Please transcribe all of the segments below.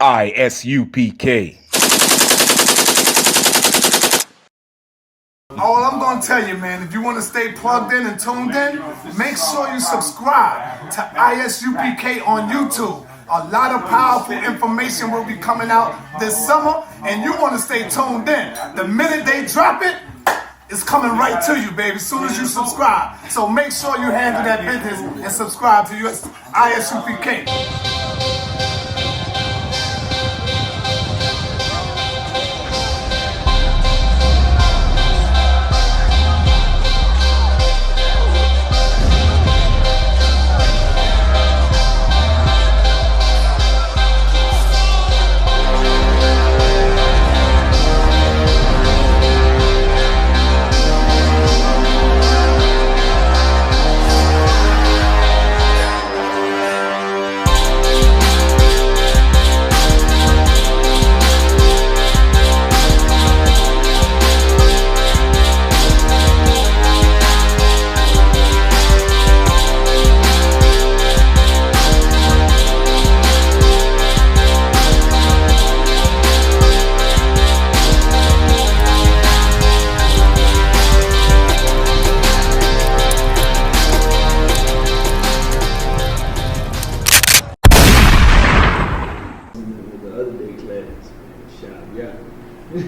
I.S.U.P.K. All I'm gonna tell you, man, if you want to stay plugged in and tuned in, make sure you subscribe to I.S.U.P.K on YouTube. A lot of powerful information will be coming out this summer, and you want to stay tuned in. The minute they drop it, it's coming right to you, baby, as soon as you subscribe. So make sure you handle that business and subscribe to your I.S.U.P.K.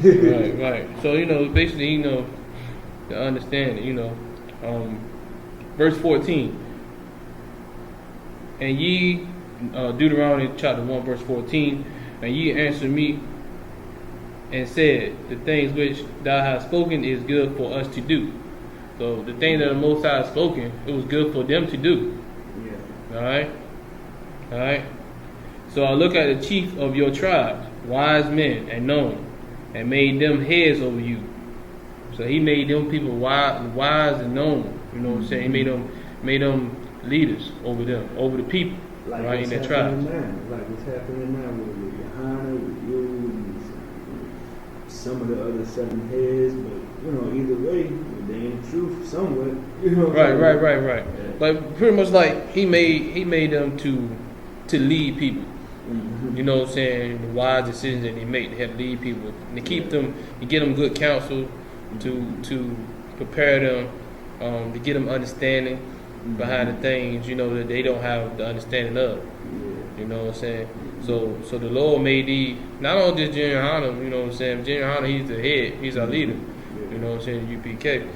Right. So, basically, to understand it, verse 14. And ye, Deuteronomy chapter 1, verse 14, and ye answered me and said, the things which thou hast spoken is good for us to do. So the thing that the Most High has spoken, it was good for them to do. Yeah. All right. So I look at the chief of your tribes, wise men and known, and made them heads over you. So he made them people wise and known. You know what I'm saying? He made them leaders over them, over the people, like right, in their tribes. Like what's happening now with Johanna, with you, and some of the other 7 heads. But either way, they in the truth somewhat. Right. Yeah. Like pretty much like he made them to lead people. Mm-hmm. You know what I'm saying? The wise decisions that they make, they have to lead people and to keep them, to get them good counsel, to prepare them, to get them understanding behind the things that they don't have the understanding of. You know what I'm saying? So the Lord made these, not only just Gen.YAHANNA, you know what I'm saying? Gen.YAHANNA, he's the head, he's our leader. You know what I'm saying? U.P.K.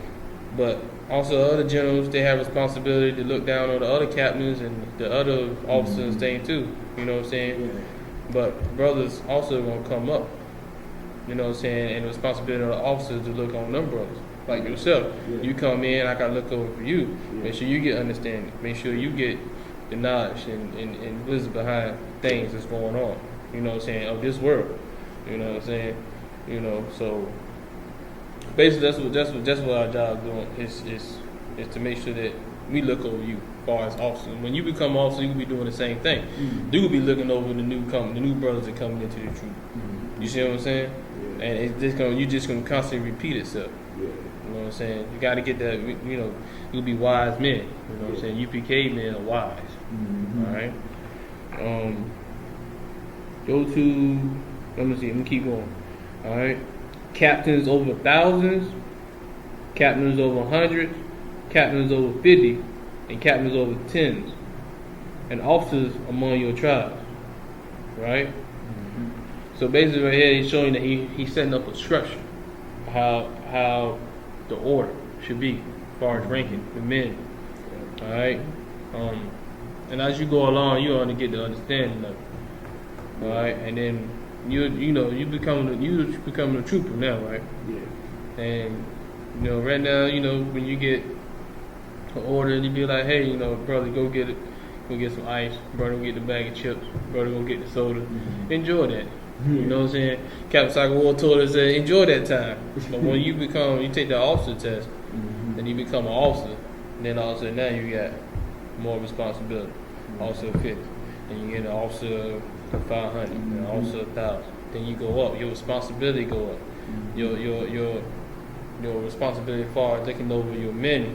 But also other generals, they have responsibility to look down on the other captains and the other officers and things too. You know what I'm saying? Yeah. But brothers also gonna come up. You know what I'm saying? And the responsibility of the officers to look on them brothers. Like yourself. Yeah. You come in, I gotta look over for you. Yeah. Make sure you get understanding. Make sure you get the knowledge and wisdom behind things that's going on. You know what I'm saying? Of this world. You know what I'm saying? So basically that's what our job doing is to make sure that we look over you as far as officers. When you become officer, you will be doing the same thing. Mm-hmm. You will be looking over the new brothers that coming into the truth. Mm-hmm. You see what I'm saying? Yeah. And you're just gonna constantly repeat itself. Yeah. You know what I'm saying? You gotta get that, you'll be wise men. You know what I'm saying? U.P.K men are wise. Mm-hmm. All right. Go to, let me keep going. All right. Captains over thousands, captains over hundreds, captains over 50, and captains over tens, and officers among your tribes. Right? Mm-hmm. So basically right here he's showing that he's setting up a structure, how the order should be as far as ranking the men. Alright? And as you go along, you're going to get the understanding of it. Alright? And then you becoming a trooper now, right? Yeah. And right now, when you get an order, you be like, hey, brother, go get some ice, brother, go get the bag of chips, brother, go get the soda. Mm-hmm. Enjoy that. Mm-hmm. You know what I'm saying? Captain Cycle War told us that enjoy that time. But when you take the officer test, mm-hmm. then you become an officer, and then all of a sudden now you got more responsibility. Mm-hmm. Officer 50, and you get an officer 500, mm-hmm. and officer 1,000. Then you go up. Your responsibility go up. Mm-hmm. Your responsibility as far as looking over your men,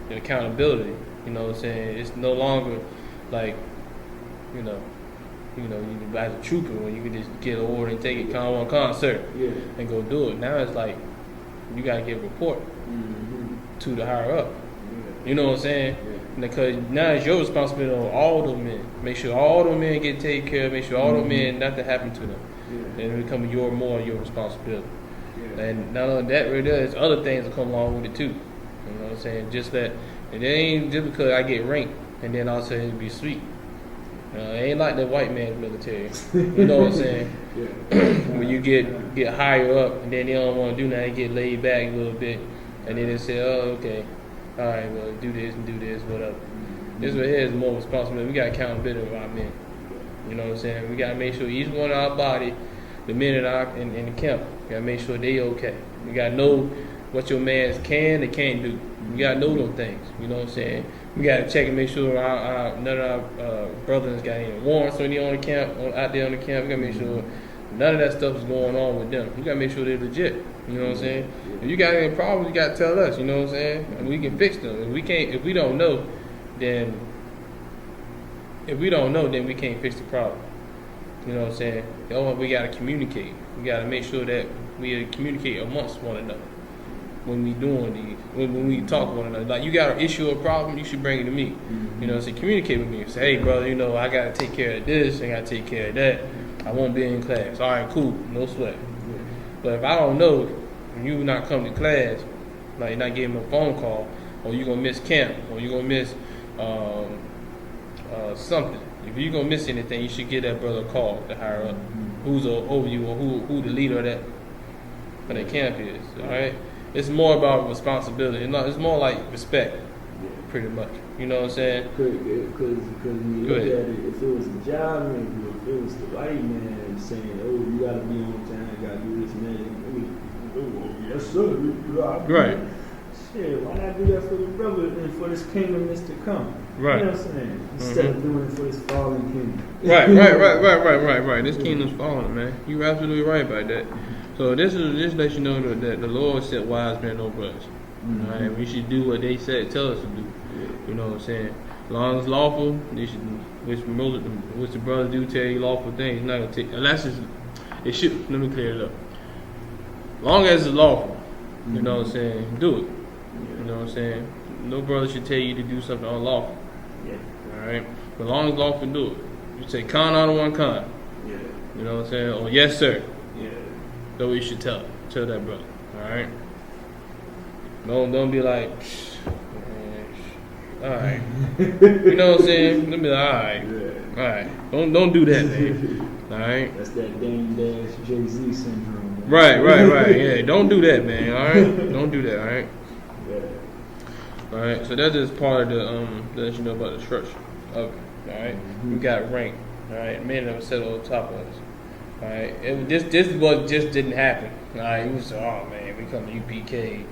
your accountability. You know what I'm saying? It's no longer like, you know, you as a trooper when you could just get an order and take it con sir, and go do it. Now it's like you gotta get a report to the higher up. You know what I'm saying? Because now it's your responsibility on all those men. Make sure all those men get taken care of. Make sure all those men nothing happen to them. And it becomes your responsibility. And not only that, right there's other things that come along with it too. You know what I'm saying? Just that, and it ain't just because I get ranked and then all of a sudden it be sweet. It ain't like the white man's military. You know what I'm saying? When you get higher up and then they don't want to do nothing, they get laid back a little bit, and then they say, oh, okay, all right, well, do this, whatever. This right here is more responsibility. We got accountability of our men. You know what I'm saying? We got to make sure each one of our body, the men in the camp, we got to make sure they okay. We got to know what your mans can and can't do. We got to know those things. You know what I'm saying? We got to check and make sure none of our brothers got any warrants or any on the camp, out there on the camp. We got to make sure none of that stuff is going on with them. We got to make sure they're legit. You know what I'm saying? If you got any problems, you got to tell us. You know what I'm saying? And we can fix them. If we don't know, then we can't fix the problem. You know what I'm saying? We got to communicate. We got to make sure that we communicate amongst one another when we doing these. When we talk to one another. Like, you got an issue or problem, you should bring it to me. You know, so communicate with me. Say, hey, brother, you know, I got to take care of this. I got to take care of that. I won't be in class. All right, cool. No sweat. But if I don't know, and you not come to class, like you're not getting a phone call, or you're going to miss camp, or you're going to miss something. If you're going to miss anything, you should give that brother a call, the higher up, who's over you, or who the leader of that camp is. All right? It's more about responsibility. It's more like respect, pretty much. You know what I'm saying? Because when you look at it, if it was a job interview, if it was the white man saying, oh, you got to be on time, you got to do this and that, oh, yes, sir. Right. Shit, why not do that for the brother and for this kingdom that's to come? Right. You know what I'm saying? Instead of doing it for this fallen kingdom. Right. This kingdom's falling, man. You're absolutely right about that. So this lets you know that the Lord set wise men over us. Right? We should do what they tell us to do. You know what I'm saying? As long as it's lawful, they should, which the brothers do tell you lawful things. Not gonna take unless it should. Let me clear it up. As long as it's lawful, you know what I'm saying, do it. You know what I'm saying? No brother should tell you to do something unlawful. Alright? But as long as lawful, do it. You say con out of one con. You know what I'm saying? Or yes sir. That's what you should tell that brother. Alright? Don't be like, alright. You know what I'm saying? Don't be like, alright. Don't do that, man. Alright? That's that Dame Dash Jay-Z syndrome. Right. Yeah, don't do that, man. Alright? Don't do that, alright? Alright, so that's just part of the let you know about the structure of it. Alright? We got ranked. Alright? Men that were set on top of us. Alright? This just didn't happen. Alright? It was, oh man, we come to UPK.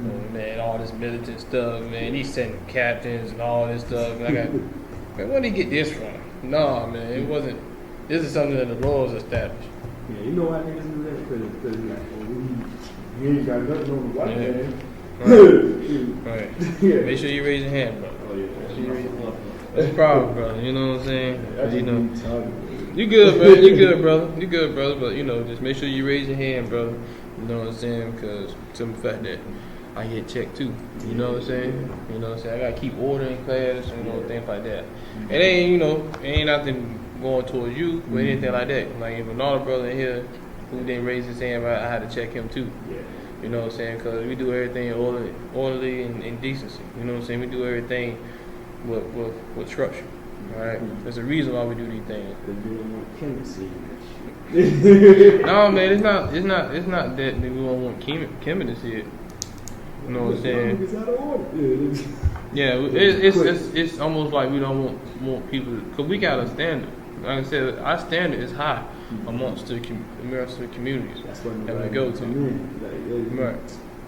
Oh, man, all this militant stuff, man. He's sending captains and all this stuff. And I got, man, where did he get this from? No, man, it wasn't. This is something that the Lord's established. Yeah, you know why niggas do that? Because like, he ain't got nothing on the white man. Right. Yeah. Make sure you raise your hand, brother. Oh, yeah. That's the problem, brother. You know what I'm saying? That's you know, you good, brother. You good, brother. But you know, just make sure you raise your hand, brother. You know what I'm saying? Because some fact that I get checked too. You know what I'm saying? You know what I'm saying? I gotta keep order in class, you know, things like that. It ain't, you know, ain't nothing going towards you or anything like that. Like if another brother in here who didn't raise his hand, I had to check him too. You know what I'm saying? Because we do everything orderly and decency. You know what I'm saying? We do everything with structure. All right? There's a reason why we do these things. No, man, it's not that we don't want Kim to see it. You know what I'm saying? Yeah, it's almost like we don't want people to, because we got a standard. Like I said, our standard is high amongst the communities that we go to. Right.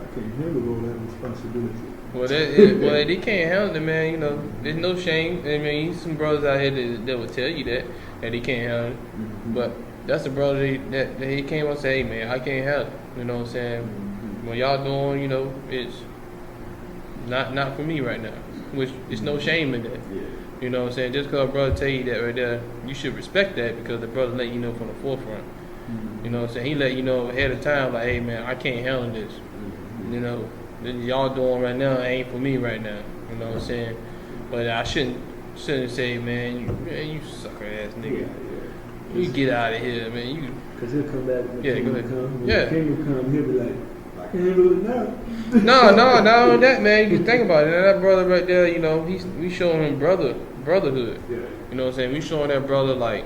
I can't handle all that responsibility. Well, they can't handle it, man. You know, there's no shame. I mean, some brothers out here that will tell you that they can't handle it. But that's the brother that he came up and said, hey, man, I can't handle it. You know what I'm saying? What y'all doing, you know, it's not for me right now. Which there's no shame in that. You know what I'm saying? Just because a brother tell you that right there, you should respect that because the brother let you know from the forefront. You know what I'm saying? He let you know ahead of time, like, hey man, I can't handle this. You know, y'all doing right now ain't for me right now. You know what I'm saying? But I shouldn't say, man, you sucker ass nigga. You get out of here, man. Because he'll come back when the kingdom come. When the kingdom come, he'll be like, I can handle it now. No, that man, you can think about it. Now, that brother right there, you know, we showing him brotherhood. Yeah. You know what I'm saying? We showing that brother like,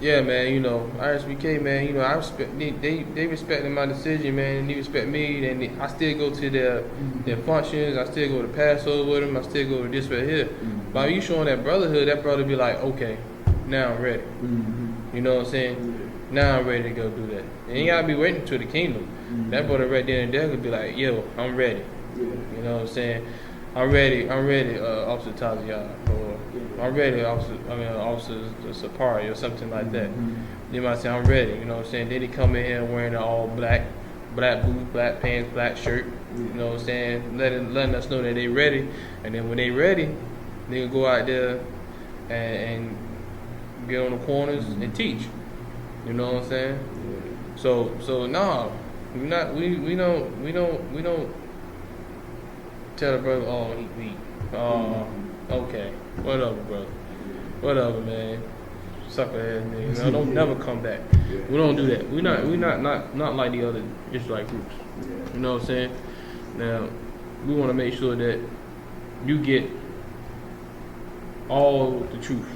yeah, man, you know, I.S.U.P.K, man, you know, I respect they respecting my decision, man, and they respect me, and I still go to their functions, I still go to Passover with them, I still go to this right here. But you showing that brotherhood, that brother be like, okay, now I'm ready. You know what I'm saying? Now I'm ready to go do that. And you gotta be waiting to the kingdom. That brother right there and there could be like, yo, I'm ready. You know what I'm saying? I'm ready, Officer Taziah, or I'm ready, Officer Sapari, or something like that. They might say, I'm ready, you know what I'm saying? Then they come in here wearing all black boots, black pants, black shirt, you know what I'm saying? Letting us know that they ready. And then when they ready, they can go out there and get on the corners and teach. You know what I'm saying? So no, we don't tell the brother, oh, he weak. Okay, whatever, brother. Whatever, man. Sucker ass nigga. No, don't never come back. We don't do that. We not like the other Israelite groups. You know what I'm saying? Now, we want to make sure that you get all the truth.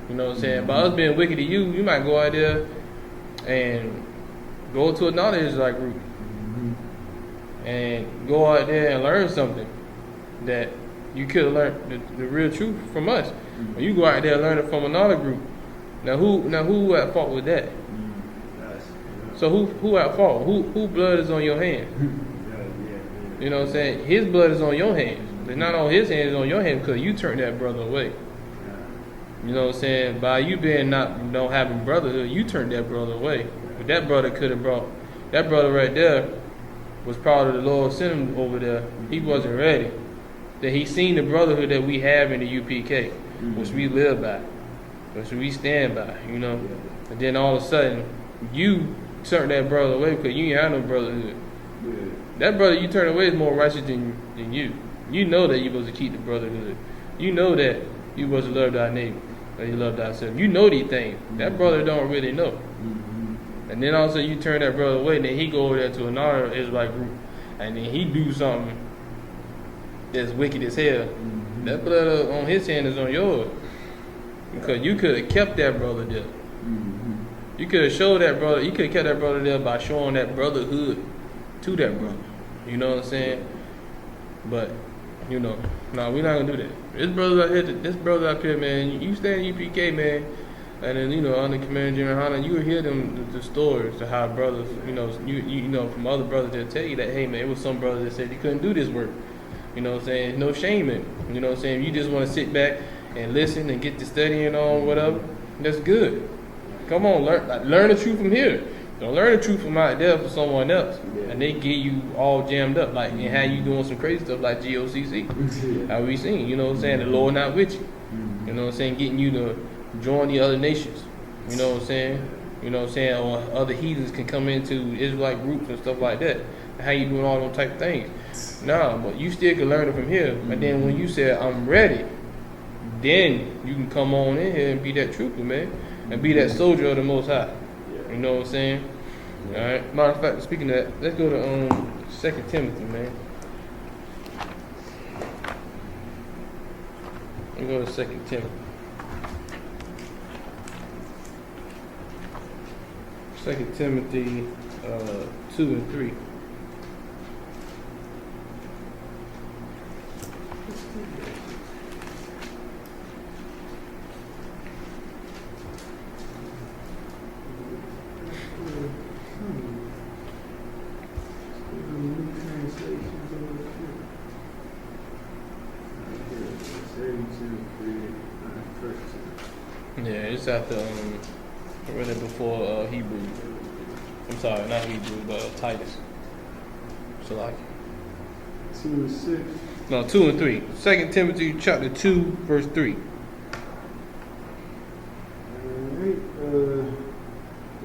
You know what I'm saying? By us being wicked to you, you might go out there and go to another Israelite group and go out there and learn something that you could have learned the real truth from us. Or you go out there and learn it from another group. Now who at fault with that? So who at fault? Who blood is on your hands? You know what I'm saying? His blood is on your hands. It's not on his hands, it's on your hands because you turned that brother away. You know what I'm saying? By you being not having brotherhood, you turned that brother away. But that brother could have brought, that brother right there was proud of the Lord sent him over there. He wasn't ready. That he seen the brotherhood that we have in the U.P.K, which we live by, which we stand by, you know. And then all of a sudden, you turned that brother away because you ain't had no brotherhood. That brother you turned away is more righteous than you. You know that you're supposed to keep the brotherhood. You know that you're supposed to love thy neighbor, that you love thyself. You know these things. That brother don't really know. And then all of a sudden you turn that brother away, and then he go over there to another Israelite group, and then he do something that's wicked as hell. That blood on his hand is on yours. Because you could have kept that brother there. You could have showed that brother, you could have kept that brother there by showing that brotherhood to that brother. You know what I'm saying? But, you know, no, we're not gonna do that. This brother up here, man, you stay in U.P.K, man, and then, you know, under Commander GEN.YAHANNA, you will hear them the stories of how brothers, you know, from other brothers that tell you that, hey man, it was some brothers that said they couldn't do this work. You know what I'm saying? No shame in it. You know what I'm saying? You just want to sit back and listen and get to studying on whatever, that's good. Come on, learn the truth from here. Don't learn the truth from out there for someone else. And they get you all jammed up, like, and how you doing some crazy stuff like GOCC. How we seen, you know what I'm saying? The Lord not with you. You know what I'm saying? Getting you to join the other nations. You know what I'm saying? You know what I'm saying? Or other heathens can come into Israelite groups and stuff like that. How you doing all those type of things? Nah, but you still can learn it from here. And then when you say I'm ready, then you can come on in here and be that trooper, man, and be that soldier of the Most High. You know what I'm saying? All right. Matter of fact, speaking of that, let's go to 2 Timothy, man. Let's go to 2 Timothy. 2 Timothy 2 and 3. Yeah, it's after I read it before Hebrew. I'm sorry, not Hebrew, but Titus. So like 2 and 6. No, 2 and 3. 2 Timothy chapter 2, verse 3. Alright,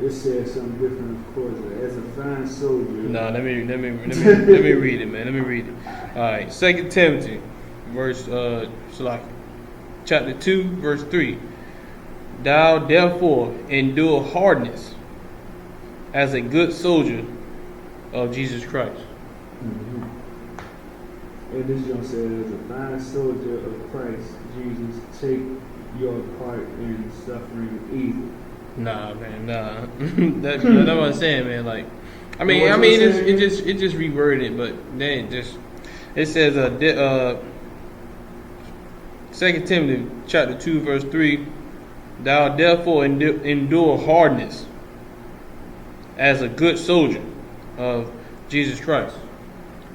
it says something different, of course. As a fine soldier. No, let me read it, man. Let me read it. All right, 2 Timothy, chapter 2, verse 3. Thou therefore endure hardness as a good soldier of Jesus Christ. Mm-hmm. And this John says, as a fine soldier of Christ Jesus, take your part in suffering evil. Nah, man, nah. That's what I'm saying, man. Like, I mean, it just reworded, but then it says 2 Timothy chapter 2, verse 3. Thou therefore endure hardness as a good soldier of Jesus Christ,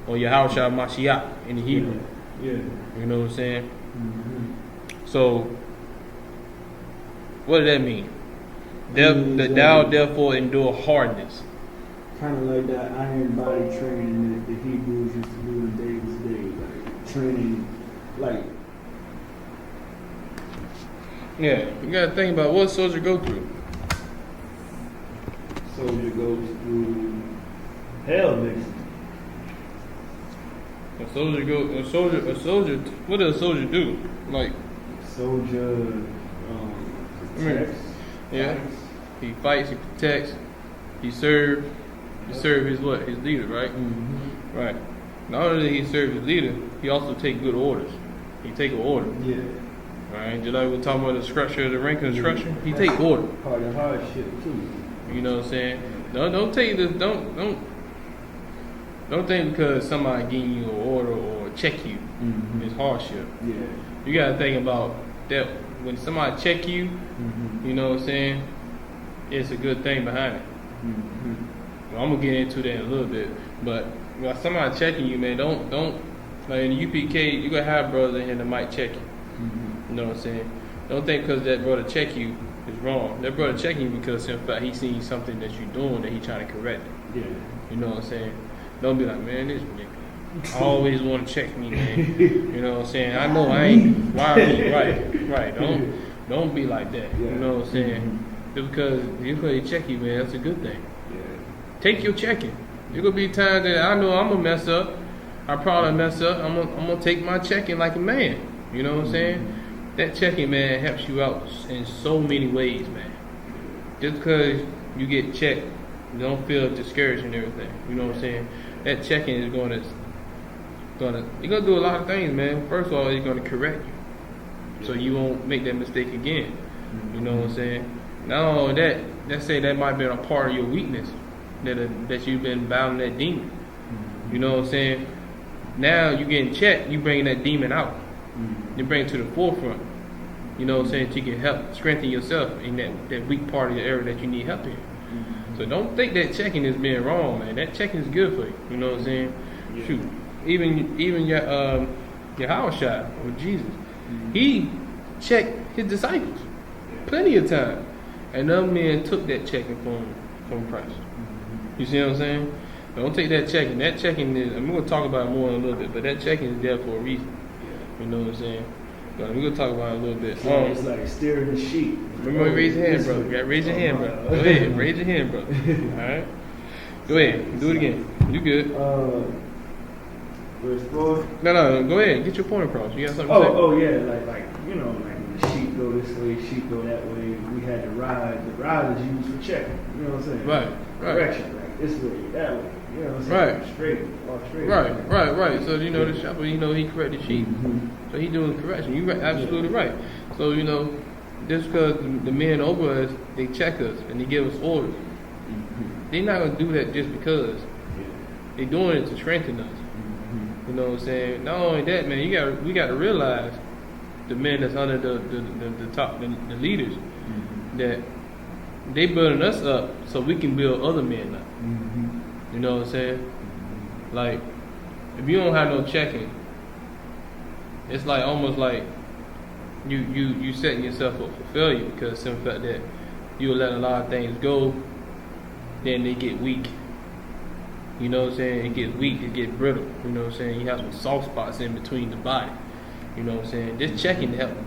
or Yahushua Mashiach in the Hebrew. Yeah. You know what I'm saying? Mm-hmm. So, what does that mean? Thou therefore endure hardness. Kind of like that iron body training that the Hebrews used to do in David's day, like training, like. Yeah, you gotta think about what soldier go through. Soldier goes through hell, basically. A soldier. What does a soldier do? Like, Soldier, protects. Yeah, he fights, he protects, he serves. He serves his what? His leader, right? Mm-hmm. Right. Not only did he serve his leader, he also take good orders. He take an order. Yeah. Right. Just like we're talking about the structure of the rank and the structure, he take order. Part of hardship too. You know what I'm saying? Don't take this. Don't think because somebody giving you an order or check you, Mm-hmm. it's hardship. Yeah. You gotta think about that when somebody check you. Mm-hmm. You know what I'm saying? It's a good thing behind it. Mm-hmm. Well, I'm gonna get into that in a little bit, but when somebody checking you, man, don't like in the UPK, you gonna have brothers in here that might check you. Mm-hmm. You know what I'm saying? Don't think because that brother check you is wrong. That brother checking you because in fact he seen something that you're doing that he trying to correct it. Yeah. You know what I'm saying? Don't be like, man, this nigga always want to check me, man. You know what I'm saying? I know I ain't wiring right. Don't be like that. You know what I'm saying? Mm-hmm. Just because they check you, man, that's a good thing. Yeah. Take your checking. There gonna be times that I know I'm gonna mess up. I probably mess up. I'm gonna take my checking like a man. You know what I'm saying? Mm-hmm. That checking, man, helps you out in so many ways, man. Just because you get checked, you don't feel discouraged and everything. You know what I'm saying? That checking is you're gonna do a lot of things, man. First of all, it's gonna correct you, so you won't make that mistake again. You know what I'm saying? Not only that, let's say that might be a part of your weakness that you've been battling that demon. You know what I'm saying? Now you getting checked, you bringing that demon out. You bring it to the forefront. You know what I'm saying? So you can help strengthen yourself in that weak part of your area that you need help in. So don't think that checking is being wrong, man. That checking is good for you. You know what I'm saying? Yeah. Shoot, even your Yahushua or Jesus, he checked his disciples plenty of time, and them men took that checking from Christ. You see what I'm saying? Don't take that checking. That checking is, and we're gonna talk about it more in a little bit, but that checking is there for a reason. You know what I'm saying? We're gonna talk about it a little bit. It's like steering the sheep. Remember, raise your hand, brother. You gotta raise your hand, brother. Go ahead, raise your hand, brother. All right. Go ahead, do it again. You good? Verse 4. No. Go ahead, get your point across. You got something to say? Oh yeah, like you know, like when the sheep go this way, sheep go that way. We had the ride. The ride is used for checking. You know what I'm saying? Right. Correction, like this way, that way. You know what I'm saying? Right. Straight, all straight. Right. So the shepherd, he corrected sheep. So he doing correction. You're absolutely right. So just because the men over us, they check us and they give us orders. They're not gonna do that just because. They're doing it to strengthen us. You know what I'm saying? Not only that, man, we got to realize the men that's under the top, the leaders, that they building us up so we can build other men up. You know what I'm saying? Like, if you don't have no checking, it's like almost like you setting yourself up for failure, because of the fact that you'll let a lot of things go, then they get weak. You know what I'm saying? It gets weak, it gets brittle. You know what I'm saying? You have some soft spots in between the body. You know what I'm saying? This checking help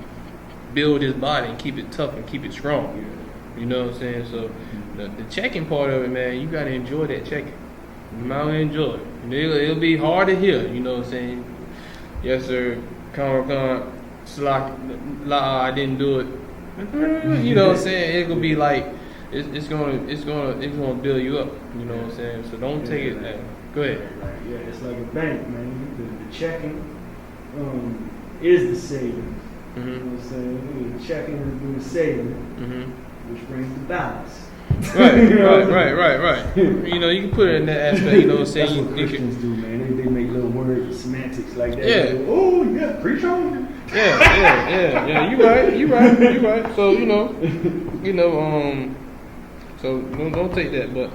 build his body and keep it tough and keep it strong. You know what I'm saying? So the checking part of it, man, you gotta enjoy that checking. You might enjoy it. It'll be hard to hear. You know what I'm saying? Yes, sir. Slack. I didn't do it. You know what I'm saying? It's gonna be like it's gonna build you up. You know what I'm saying? So don't take it that. Go ahead. Right. Yeah, it's like a bank, man. The checking is the saving. You know what I'm saying? The checking is the saving, which brings the balance. Right. You know, you can put it in that aspect. You know what I'm saying? That's what Christians do, man. They make little word semantics like that. Yeah. Go, oh yeah, preach on. Yeah. You right. So so don't take that. But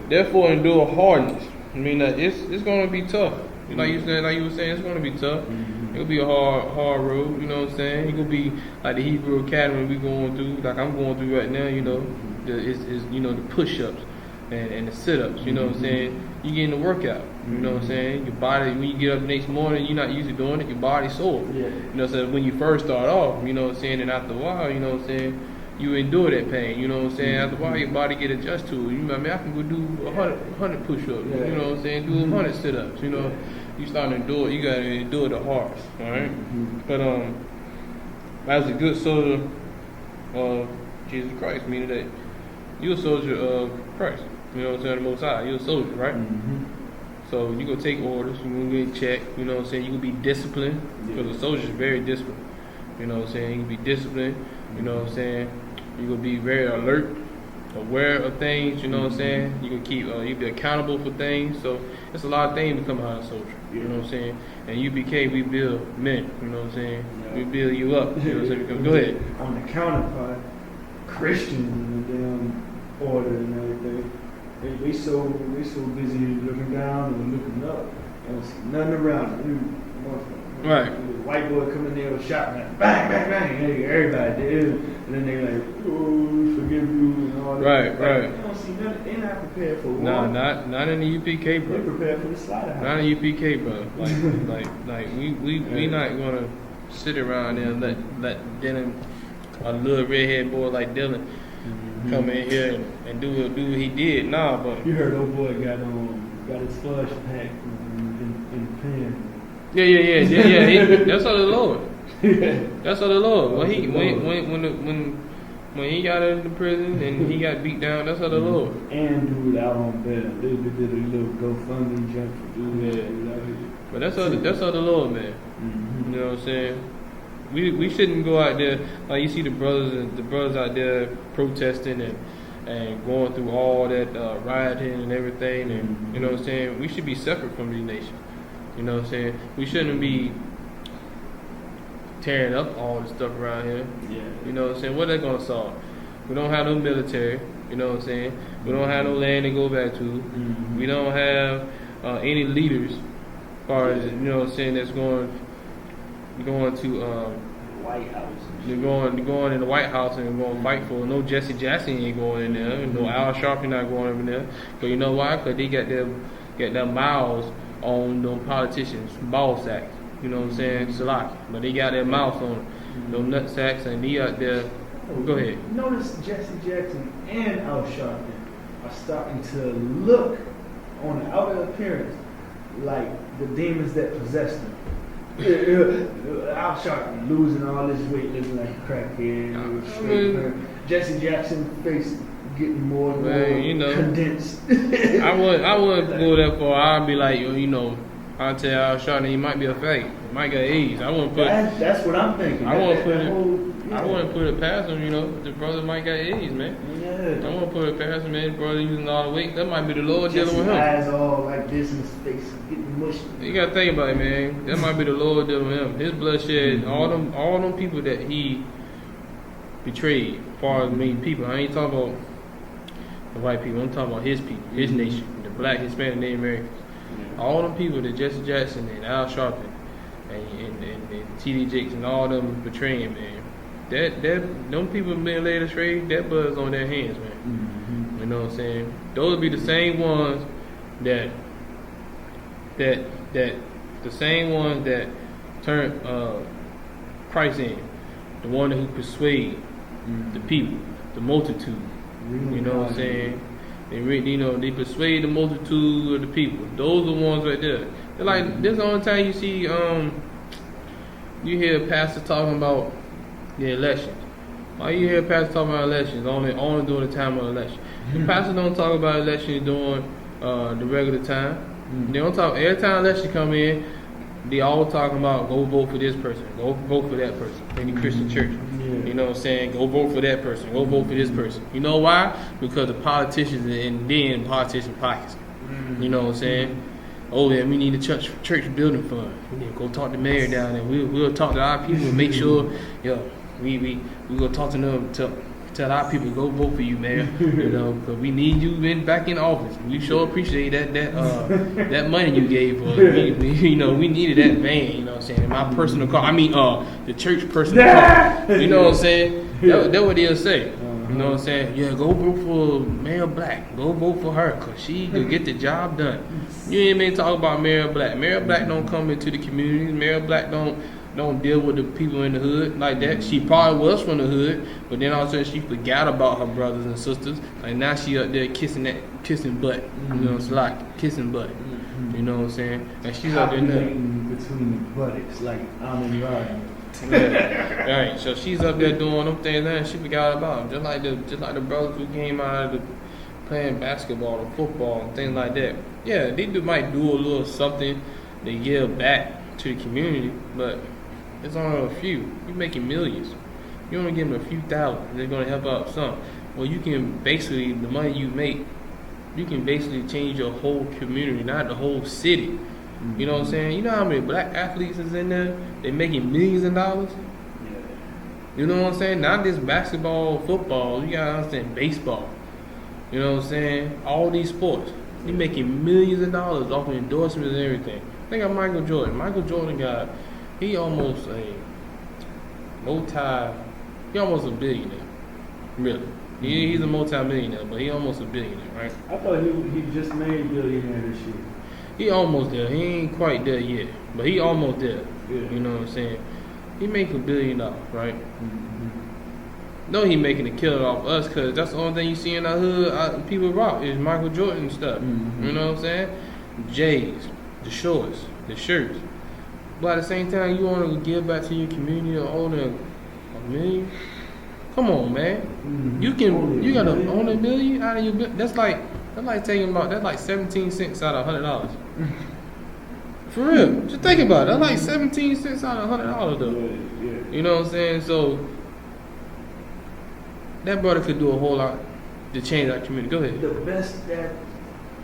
therefore, endure hardness. I mean, it's gonna be tough. Like you were saying, it's gonna be tough. It'll be a hard road. You know what I'm saying? It could be like the Hebrew Academy we going through, like I'm going through right now. You know, is the push-ups and the sit-ups. You know what I'm saying? You getting the workout. You know what I'm saying? Your body, when you get up the next morning, you're not used to doing it. Your body's sore. Yeah. You know, so when you first start off, you know what I'm saying, and after a while, you know what I'm saying, you endure that pain. You know what I'm saying? After a while, your body get adjusted to it. You know, I mean, I can go do 100 push-ups. Yeah. You know what I'm saying? Do 100 sit-ups. You know, you start to endure it. You gotta endure the hardest. All right. But as a good soldier of Jesus Christ, meaning that you're a soldier of Christ. You know what I'm saying? The Most High. You're a soldier, right? So you gonna take orders. You gonna get checked. You know what I'm saying? You gonna be disciplined because a soldier is very disciplined. You know what I'm saying? You can be disciplined. You know what I'm saying? You gonna be very alert, aware of things. You know what I'm saying? You can keep. You be accountable for things. So it's a lot of things that come out of a soldier. You know what I'm saying? And UPK, we build men. You know what I'm saying? We build you up. You know what I'm saying? Go ahead. On the counterpart, Christians in the damn order and everything. They so busy looking down and looking up. They don't see nothing around them. Right. White boy coming there with a shotgun, bang, bang, bang. Hey, everybody did, and then they like, oh, forgive you and all that. Right. They don't see nothing. They're not prepared for war. No, not in the UPK, bro. They're prepared for the slaughterhouse. Not in UPK, bro. Like we not gonna sit around there and let Dylan, a little redhead boy like Dylan, come in here and do what he did. Nah, but you heard old boy got his flush packed in the pen. Yeah. That's of the Lord. That's of the Lord. When he got into prison and he got beat down, that's of the Lord. And dude out on bail. They did a little GoFundMe jump for dude. But that's of the Lord, man. You know what I'm saying? We shouldn't go out there like you see the brothers out there protesting and going through all that rioting and everything, and you know what I'm saying. We should be separate from these nations. You know what I'm saying? We shouldn't be tearing up all the stuff around here. Yeah. You know what I'm saying? What are they gonna solve? We don't have no military. You know what I'm saying? We don't have no land to go back to. We don't have any leaders, as far as you know what I'm saying, that's going to White House. They're going in the White House and going to fight for. No Jesse Jackson ain't going in there. No I.S.U.P.K not going in there. But you know why? Because they got their mouths on them politicians, ball sacks. You know what I'm saying? Salaki. But they got their mouths on them nut sacks, and they out there. Go ahead. Notice Jesse Jackson and I.S.U.P.K are starting to look on the outer appearance like the demons that possess them. I.S.U.P.K losing all this weight, looking like a crackhead. Jesse Jackson face getting more and more condensed. I wouldn't go that far. I'd be like, you know, I'll tell I.S.U.P.K he might be a fake. He might get AIDS. I wouldn't put. That's what I'm thinking. I wouldn't put it past him. You know, the brother might get AIDS, man. I wouldn't put it past him, man. The brother using all the weight. That might be the Lord dealing with him. Eyes all like this in his face, getting mushy. You gotta think about it, man. That might be the Lord dealing with him. His bloodshed, all them people that he betrayed, as far as many people. I ain't talking about the white people. I'm talking about his people, his nation, the black, Hispanic, Native Americans. All them people that Jesse Jackson and Al-Sharpton and T.D. Jakes and all them betraying, man. Them people being laid astray, that blood is on their hands, man. You know what I'm saying? Those would be the same ones that that the same ones that turned Christ in, the one who persuade the people, the multitude. You know what I'm saying? They persuade the multitude of the people. Those are the ones right there. They're like, this is the only time you see you hear a pastor talking about the elections. Why you hear a pastor talking about elections only during the time of election? The pastor don't talk about elections during the regular time. They don't talk every time election come in. They all talking about go vote for this person, go vote for that person in the Christian church. You know what I'm saying? Go vote for that person, go vote for this person. You know why? Because the politicians and then politician pockets. You know what I'm saying? Oh yeah, we need a church building fund. We need to go talk to the mayor down there. We'll talk to our people and make sure, we go talk to them, tell our people go vote for you, mayor. You know, because we need you back in office. We sure appreciate that money you gave us. We needed that van. You know what I'm saying? My personal car. I mean, the church personal car. You know what I'm saying? That's what they'll say. You know what I'm saying? Yeah, go vote for Mayor Black. Go vote for her because she can get the job done. You ain't even talk about Mayor Black. Mayor Black don't come into the communities. Mayor Black don't deal with the people in the hood like that. She probably was from the hood, but then all of a sudden she forgot about her brothers and sisters. Like now she up there kissing butt. You know, it's like kissing butt. You know what I'm saying? And she's up there now. Between the buttocks, like I'm in line. Right, so she's up there doing them things and she forgot about them. Just like the brothers who came out of playing basketball or football and things like that. Yeah, they might do a little something to give back to the community, but it's only a few. You're making millions. You only give them a few thousand. They're gonna help out some. Well, you can basically the money you make, you can basically change your whole community, not the whole city. You know what I'm saying? You know how many black athletes is in there? They making millions of dollars. Yeah. You know what I'm saying? Not just basketball, football. You gotta understand baseball. You know what I'm saying? All these sports. They making millions of dollars off of endorsements and everything. Think of Michael Jordan. Michael Jordan he almost a almost a billionaire. Really. He's a multi-millionaire, but he almost a billionaire, right? I thought he just made billionaire this year. He almost there. He ain't quite there yet, but he almost there. Yeah. You know what I'm saying? He make $1 billion, right? No, he making a killing off us because that's the only thing you see in our hood. People rock is Michael Jordan stuff. You know what I'm saying? J's, the shorts, the shirts. But at the same time, you want to give back to your community or own $1 million? Come on, man. You gotta own $1 million out of your. That's like 17 cents out of $100. For real, just think about it. That's like 17 cents out of $100 though. Yeah. You know what I'm saying? So that brother could do a whole lot to change our community. Go ahead. The best that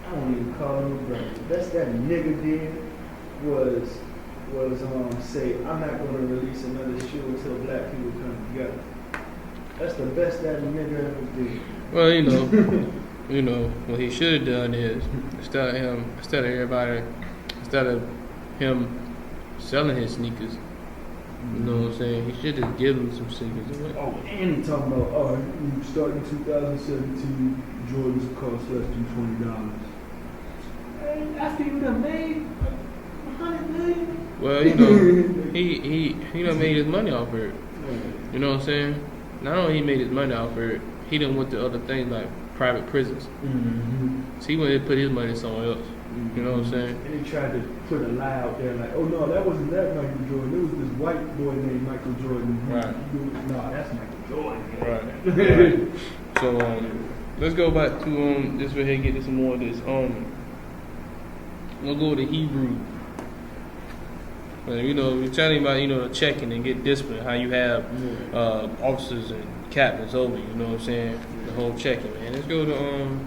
I don't even call him a brother. The best that nigga did was say I'm not going to release another shoe until black people come together. That's the best that nigga ever did. Well, you know, what he should have done is instead of him selling his sneakers, you know what I'm saying? He should have given them some sneakers away. Oh, and he talking about, starting 2017, Jordans cost less than $20. After you done made $100 million. Well, you know, he done made his money off of it. You know what I'm saying? Not only he made his money off of it, he done went to other things like private prisons. So he went to put his money somewhere else. You know what I'm saying? And he tried to put a lie out there like, oh no, that wasn't that Michael Jordan. It was this white boy named Michael Jordan. Right. No, that's Michael Jordan. Right. So let's go back to this right here. Get some more of this. We'll go to Hebrew. You know, we're telling about the checking and get discipline. How you have officers and captains over you. You know what I'm saying? The whole checking, man. Let's go to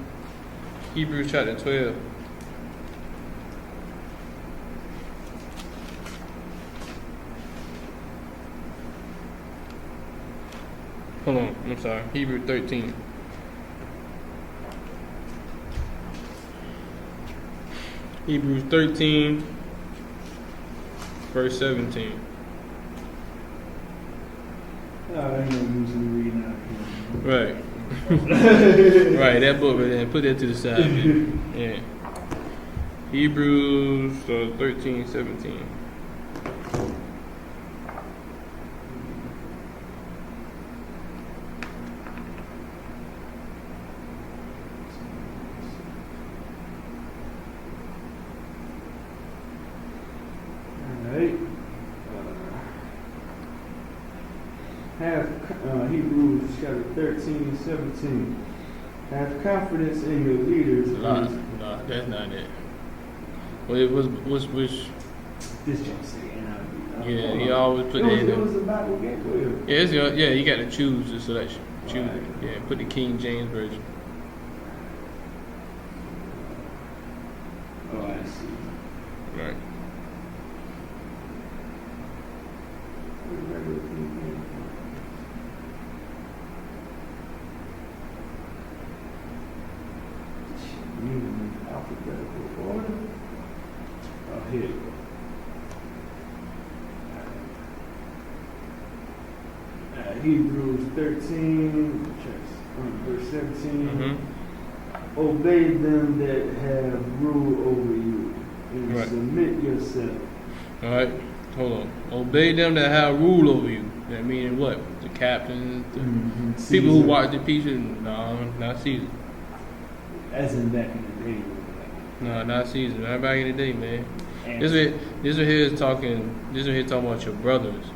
Hebrews chapter 12. Hold on, I'm sorry. Hebrew 13. Hebrews 13, verse 17. I ain't no usually reading out here. Right. Right, that book right there. Put that to the side, man. Yeah. Hebrews 13:17. Alright. Have Hebrews chapter 13:17. Have confidence in your leaders. No, that's not it. Well, it was which. This just saying. Yeah, he always put that in It there. was a Bible game. Yeah, you got to choose the selection. Choose Right. it. Yeah, put the King James version. Oh, I see. Right. Alphabetical order. Oh, here you go. Hebrews 13, verse 17. Mm-hmm. Obey them that have rule over you, and Right. submit yourself. All right. Hold on. Obey them that have rule over you. That meaning what? The captains, the people who Caesar. watch the pieces. No, not Caesar. As in back in the day. No, not Caesar. Not back in the day, man. And This one here is talking. This one here talking about your brothers,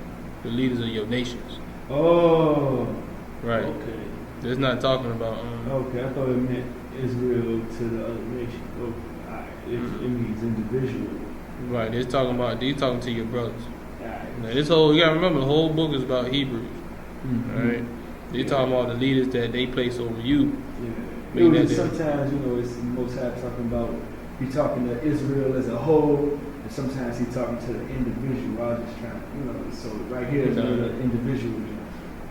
the leaders of your nations. Oh, Right. okay. It's not talking about. Okay, I thought it meant Israel to the other nation. Oh, alright. It means individual. Right. It's talking about. He's talking to your brothers. Alright. Now, this whole. You gotta remember the whole book is about Hebrews. Mhm. All right. They talking about the leaders that they place over you. Yeah. Mean It was that sometimes, it's the Most High talking about, he talking to Israel as a whole, and sometimes he talking to the individual. I was just trying to, so right here is where the individual.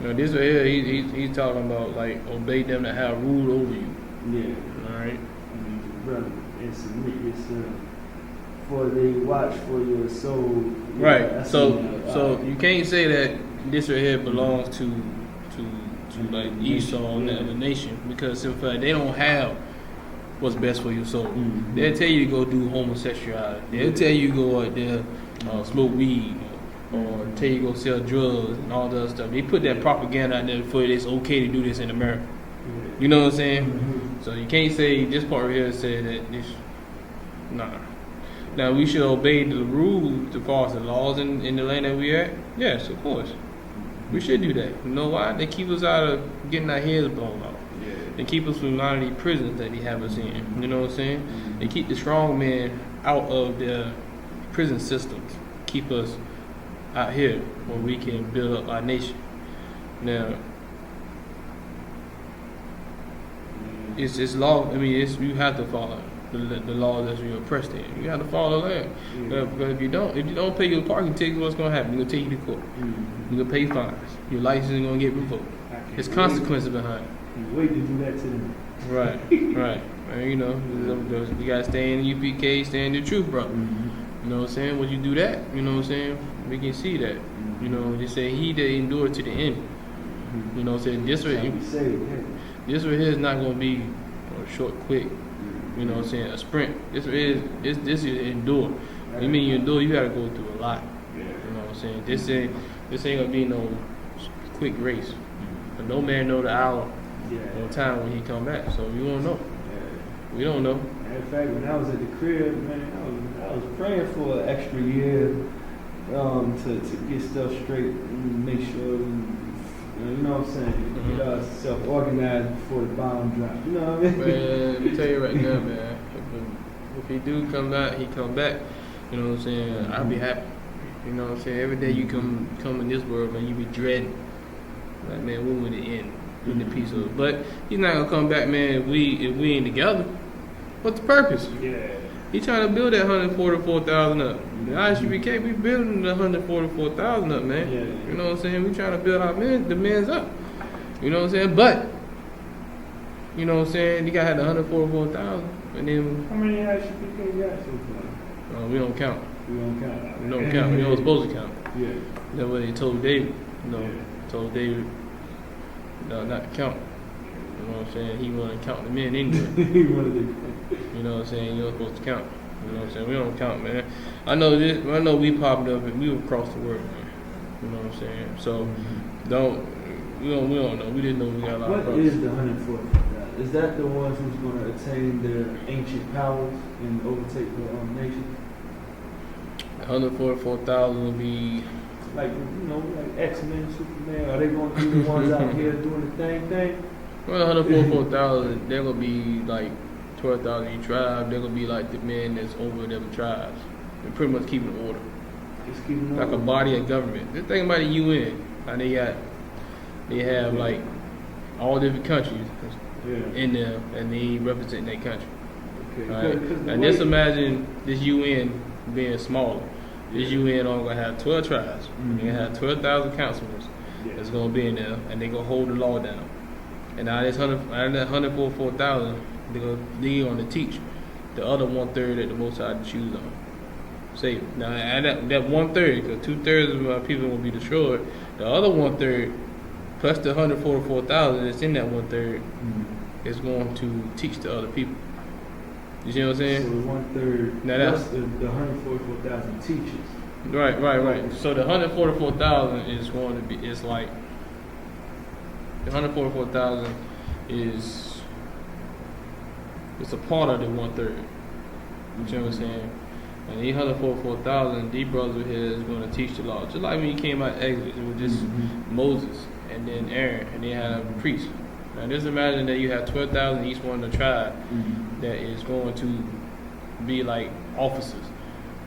This right here, he's talking about like obey them that have rule over you. Yeah. All right. And your brother, and submit yourself, for they watch for your soul. Yeah, Right. that's So you can't say that this right here belongs to like Esau and the other nation, because in fact they don't have what's best for your soul. Mhm. They'll tell you to go do homosexuality. They'll tell you to go out there smoke weed, or tell you to go sell drugs and all the other stuff. They put that propaganda out there for it's okay to do this in America. You know what I'm saying? Mhm. So you can't say this part right here said that this. Nah. Now we should obey the rules as far as the laws in the land that we at. Yes, of course. We should do that. You know why? They keep us out of getting our heads blown off. Yeah. They keep us from out of these prisons that they have us in. You know what I'm saying? They keep the strong men out of their prison systems. Keep us out here where we can build up our nation. Now, it's law. I mean, you have to follow the laws that you're oppressed in. You have to follow the land. Yeah. But if you don't pay your parking tickets, what's gonna happen? They're gonna take you to court. Mhm. You're gonna pay fines. Your license is gonna get revoked. I can't There's wait. consequences behind it. Can't wait to do that to them. Right, right. And, you gotta stay in UPK, stay in the truth, brother. You know what I'm saying? When you do that, you know what I'm saying? We can see that. You know, they say he that endured to the end. You know what I'm saying? This right here is not gonna be a short, quick. You know what I'm saying? A sprint. This is endure. You mean you endure? You gotta go through a lot. You know what I'm saying? This ain't gonna be no quick race. But no man know the hour or time when he come back. So we won't know. We don't know. In fact, when I was at the crib, man, I was praying for an extra year to get stuff straight and make sure, you know what I'm saying, get ourselves organized before the bomb drops. You know what I mean? Man, let me tell you right now, man. If he do come back, he come back. You know what I'm saying? I'll be happy. You know what I'm saying? Every day you come in this world, man, you be dreading. Like, man, when will it end? When the peace of it? But he's not gonna come back, man. If we ain't together, what's the purpose? Yeah. He trying to build that 144,000 up. The I.S.U.P.K, we building the 144,000 up, man. Yeah. You know what I'm saying? We trying to build our the men's up. You know what I'm saying? But you know what I'm saying? You gotta have the 144,000, and then How many I.S.U.P.K got so far? we don't count. We don't count. We don't count. We don't supposed to count. Yeah. That's what they told David. You know, Yeah. told David not to count. You know what I'm saying? He wanted to count the men anyway. He wanted to. You know what I'm saying? You're not supposed to count. You know what I'm saying? We don't count, man. I know this. I know we popped up and we were across the world, man. You know what I'm saying? So we don't know. We didn't know we got a lot of What brothers. is the 144,000? Is that the ones who's going to attain their ancient powers and overtake the nation? 144,000 will be. Like, you know, like X-Men, Superman, are they going to be the ones out here doing the thing? Well, 144,000, they're going to be like 12,000 each tribe. They're going to be like the men that's over them tribes. And pretty much keeping order. Just keeping Like a body of government. Just think about the UN. How they have like all different countries in there and they represent their country. Okay. Right? And just imagine this UN being smaller. This UN only going to have 12 tribes. They're going to have 12,000 councilors that's going to be in there and they're going to hold the law down. And out of that 144,000, they're going to teach the other 1/3 that the Most High choose on. Say, now at that 1/3, because 2/3 of my people will be destroyed, the other 1/3 plus the 144,000 that's in that 1/3 is going to teach the other people. You see what I'm saying? So 1/3 Now plus the 144,000 teachers. Right. So the 144,000 is going to be, it's like, the 144,000 is, it's a part of the 1/3. You see what I'm saying? And these 144,000, these brothers here is going to teach the law. Just like when you came out of Exodus, it was just Moses and then Aaron, and they had a priest. Now just imagine that you have 12,000 each one of the tribe that is going to be like officers,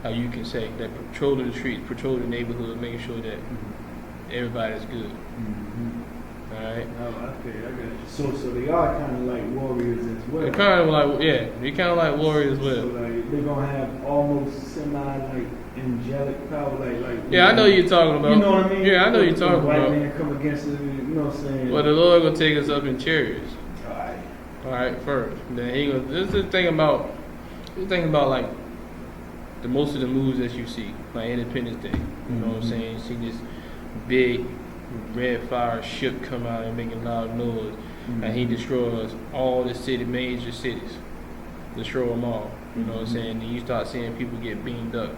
how you can say, that patrol the streets, patrol the neighborhood, making sure that everybody's good. Alright? Oh, okay, I got you. So they are kind of like warriors as well. They're kind of like, they're kind of like warriors as well. So like they're gonna have almost semi like angelic power, like. Yeah, I know you're talking about. You know what I mean? Yeah, I know you're talking white about. White man come against it, you know what I'm saying? Well, the Lord gonna take us up in chariots. Alright. Alright, first. Then he gonna. This is the thing about. Like the most of the movies that you see, like Independence Day. You know what I'm saying? You see this big red fire ship come out and making loud noise, and he destroys all the major cities. Destroy them all. You know what I'm saying? And you start seeing people get beamed up.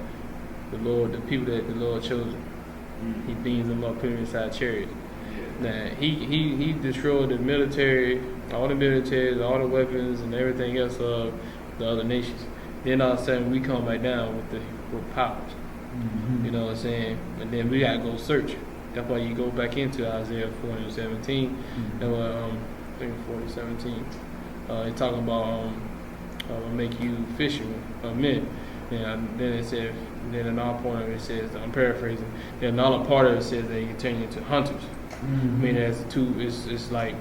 The people that the Lord chose, he beams them up, put them inside chariots. Now he destroyed the military, all the militaries, all the weapons and everything else of the other nations. Then all of a sudden we come back down with powers. You know what I'm saying? And then we gotta go search. That's why you go back into Isaiah 40:17. And I think 40:17. It's talking about make you fishermen of men. And then it says, then another part of it says, I'm paraphrasing. Then another part of it says that you turn into hunters. I mean, it's like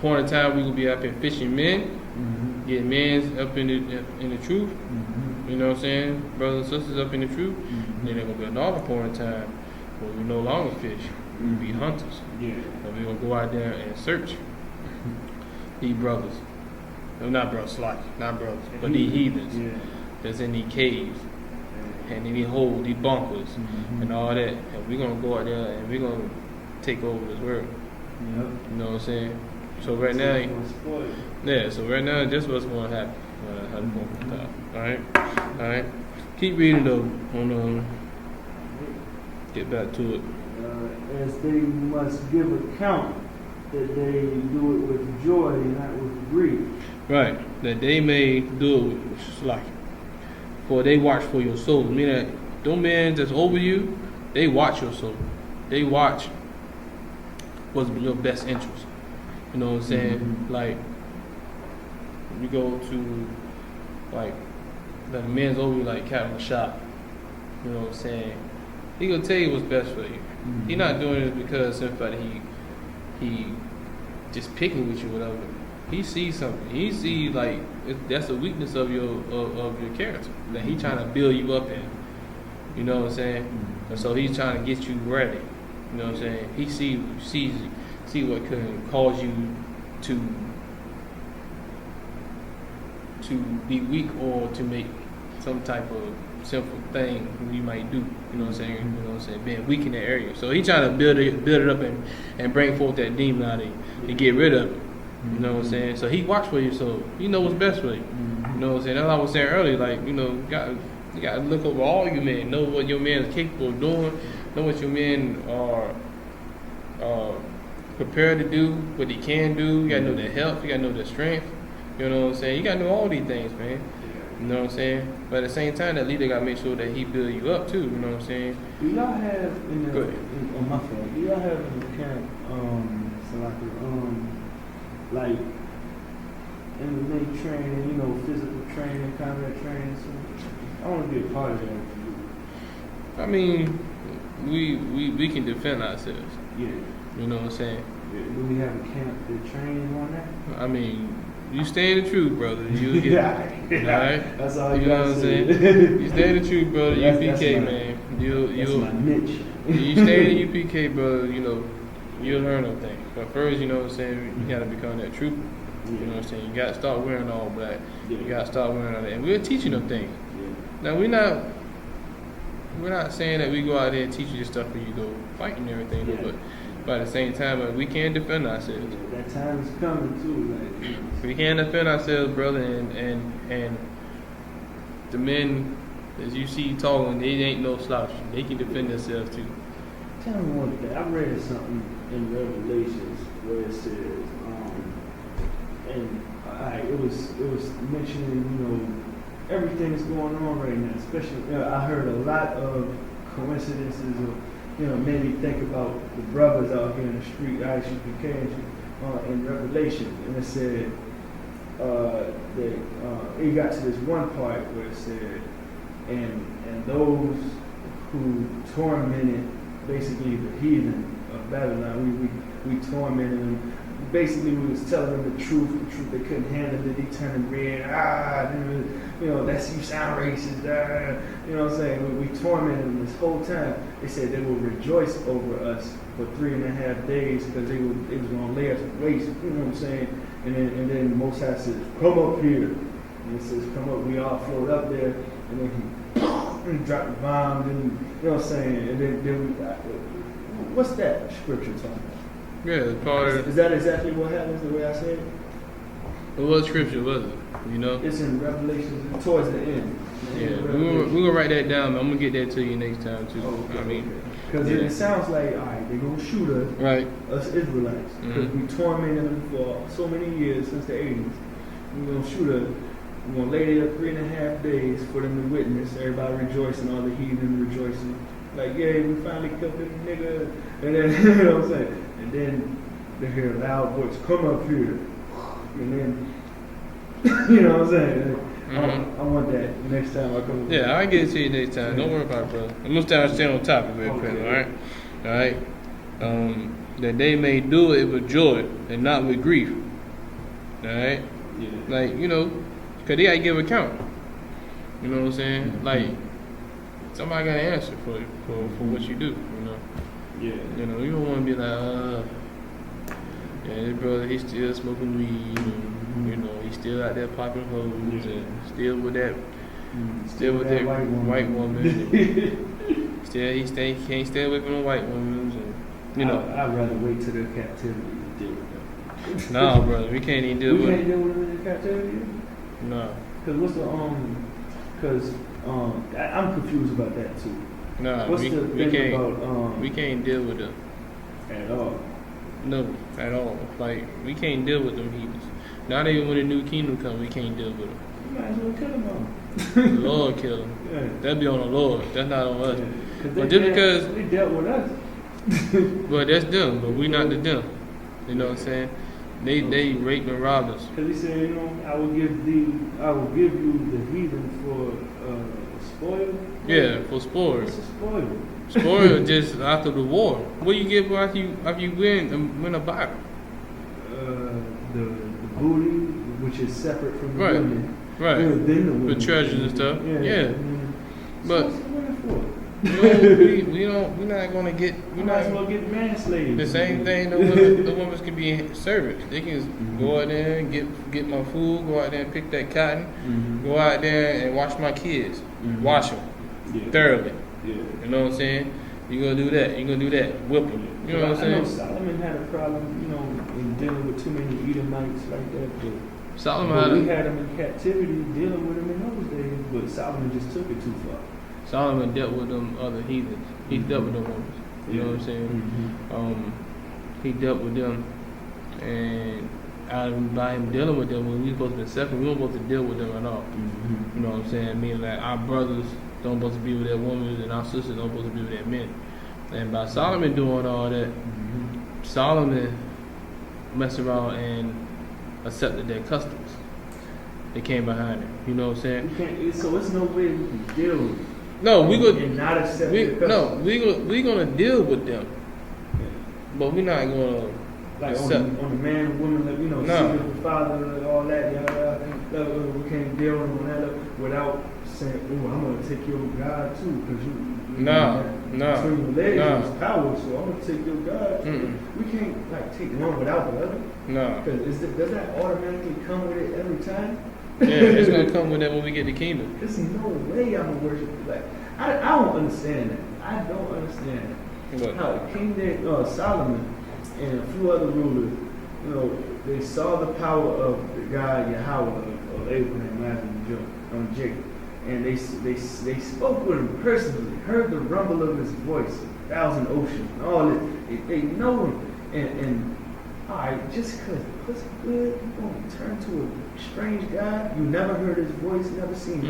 point in time we gonna be up in fishing men, getting men up in the truth. You know what I'm saying? Brothers and sisters up in the truth. And then there gonna be another point in time where we no longer fish. We be hunters. And we gonna go out there and search these brothers. No, not brothers, not brothers, but these heathens that's in these caves and in these holes, these bunkers and all that. And we're gonna go out there and we're gonna take over this world. You know what I'm saying? So right now, so right now, this is what's gonna happen. Alright. Keep reading though. Get back to it. As they must give account that they do it with joy and not with grief. Right, that they may do it with slack. For they watch for your souls. Meaning that them men that's over you, they watch your soul. They watch what's your best interest. You know what I'm saying? Like, you go to, like, the men's over you, like Captain Shop. You know what I'm saying? He gonna tell you what's best for you. He not doing it because somebody he just picking with you, whatever. He sees something. He sees like that's a weakness of your character that he trying to build you up in. You know what I'm saying? And so he's trying to get you ready. You know what I'm saying? He see what can cause you to be weak or to make some type of simple thing you might do. You know what I'm saying? You know what I'm saying? Being weak in that area. So he's trying to build it up and bring forth that demon out of you and get rid of it. You know what I'm saying? So he watch for you, so he know what's best for you. You know what I'm saying? That's what I was saying earlier. Like, you know, you got to look over all your men. Know what your man is capable of doing. Know what your men are prepared to do, what he can do. You got to know their health. You got to know their strength. You know what I'm saying? You got to know all these things, man. You know what I'm saying? But at the same time, that leader got to make sure that he build you up too. You know what I'm saying? Do y'all have on my phone? Do y'all have in the camp like in the main training, you know, physical training, combat training? So I want to be a part of that. I mean, we can defend ourselves. Yeah. You know what I'm saying? Yeah. Do we have a camp that trains on that? I mean, you stay in the truth, brother. You'll get it. All right? That's all you know what I'm saying? You stay in the truth, brother. U.P.K, man. That's my niche. You stay in the U.P.K, brother, you know, you'll learn them things. But first, you know what I'm saying, you got to become that trooper. You know what I'm saying? You got to start wearing all black. You got to start wearing all that. And we're teaching them things. Now, we're not saying that we go out there and teach you this stuff when you go fighting and everything, but at the same time, we can defend ourselves. That time is coming too. Like, we can defend ourselves, brother, and the men, as you see talking, they ain't no slouch. They can defend themselves too. Tell me one thing. I read something in Revelations where it says, it was mentioning, you know, everything that's going on right now. Especially, I heard a lot of coincidences of, you know, made me think about the brothers out here in the street, I.S.U.P.K, in Revelation, and it said that it got to this one part where it said, and those who tormented basically the heathen of Babylon, we tormented them. Basically, we was telling them the truth they couldn't handle it. They turned red. You know, you sound racist. You know what I'm saying? We tormented them this whole time. They said they would rejoice over us for 3.5 days because it was going to lay us to waste. You know what I'm saying? And then the Most High says, "Come up here." And it says, "Come up." We all float up there, and then he dropped the bomb. And you know what I'm saying? And then what's that scripture talking about? Yeah, part of. Is that exactly what happens? The way I said it? What scripture was it? You know? It's in Revelation towards the end. Yeah, we're gonna write that down. I'm gonna get that to you next time too. Oh, okay, I mean, because it sounds like, all right, they're gonna shoot us, right? Us Israelites, because we tormented them for so many years since the 80s. We're gonna shoot us. We're gonna lay there 3.5 days for them to witness. Everybody rejoicing, all the heathen rejoicing. Like, yeah, we finally killed this nigga. And then, you know what I'm saying? And then they hear a loud voice, "Come up here." And then, you know what I'm saying? I want that next time I come. Yeah, I'll get it to you next time. Don't worry about it, brother. I'm gonna stay on top of it, okay. All right? That they may do it with joy and not with grief. All right? Yeah. Like, you know, because they got to give account. You know what I'm saying? Like, somebody got to answer for what you do, you know? Yeah. You know, you don't want to be like, yeah, this brother, he's still smoking weed, and, you know, he's still out there popping hoes, and still with that white woman. He can't stay away from the white women, and, you know. I'd rather wait till their captivity to deal with them. No, brother, we can't even deal with We can't deal with them in their captivity? No. Because what's the, I'm confused about that too. No, what's we the thing can't. About, we can't deal with them at all. No, at all. Like, we can't deal with them heathens. Not even when the new kingdom comes, we can't deal with them. You might as well kill them all. The Lord kill them. Yeah. That'd be on the Lord. That's not on us. Yeah. But just because they dealt with us. well, that's them, but we not the them. You know what I'm saying? They raped and robbed us. Because he said, you know, I will give you the heathen for spoil. Yeah, for spoil. What's a spoil? Spoil just after the war. What do you get after you win a battle? The booty, which is separate from the Right. women. Right. Then the women. The treasures and stuff. Yeah. So But what's the women for? we're not gonna get. We might as well get manslaves. The same thing. The women can be servants. They can go out there and get my food. Go out there and pick that cotton. Go out there and watch my kids. Wash them thoroughly. Yeah. You know what I'm saying? You gonna do that. You gonna do that. Whip them. You know what I'm saying? I know Solomon had a problem, you know, in dealing with too many Edomites like that. But Solomon But had we had them in captivity, dealing with them in those days. But Solomon just took it too far. Solomon dealt with them other heathens. He dealt with them ones. You know what I'm saying? He dealt with them, and by him dealing with them, when we supposed to be separate, we weren't supposed to deal with them at all. You know what I'm saying? Meaning that our brothers don't supposed to be with their women, and our sisters don't supposed to be with their men. And by Solomon doing all that, Solomon messed around and accepted their customs. They came behind it. You know what I'm saying? So it's no way we can deal with it. No, we go. And not accept their customs. We gonna deal with them, but we're not gonna like accept. on the man, woman, like, you know, No. sleep with the father, and all that. We can't deal with them on that without saying, "Oh, I'm gonna take your God too," because you. No. Between your legs is power, so I'm gonna take your God too. Mm-mm. We can't like take one without the other. No. Because does that automatically come with it every time? Yeah, it's gonna come with that when we get the kingdom. There's no way I'm gonna worship. Like I don't understand that. I don't understand What? how King Solomon and a few other rulers, you know, they saw the power of the God Yahweh of Abraham, Isaac, and Jacob, and they spoke with him personally, heard the rumble of his voice, 1,000 oceans, and all that. They know him, and all right, just because the pussy good, you gonna turn to a strange God? You never heard his voice, never seen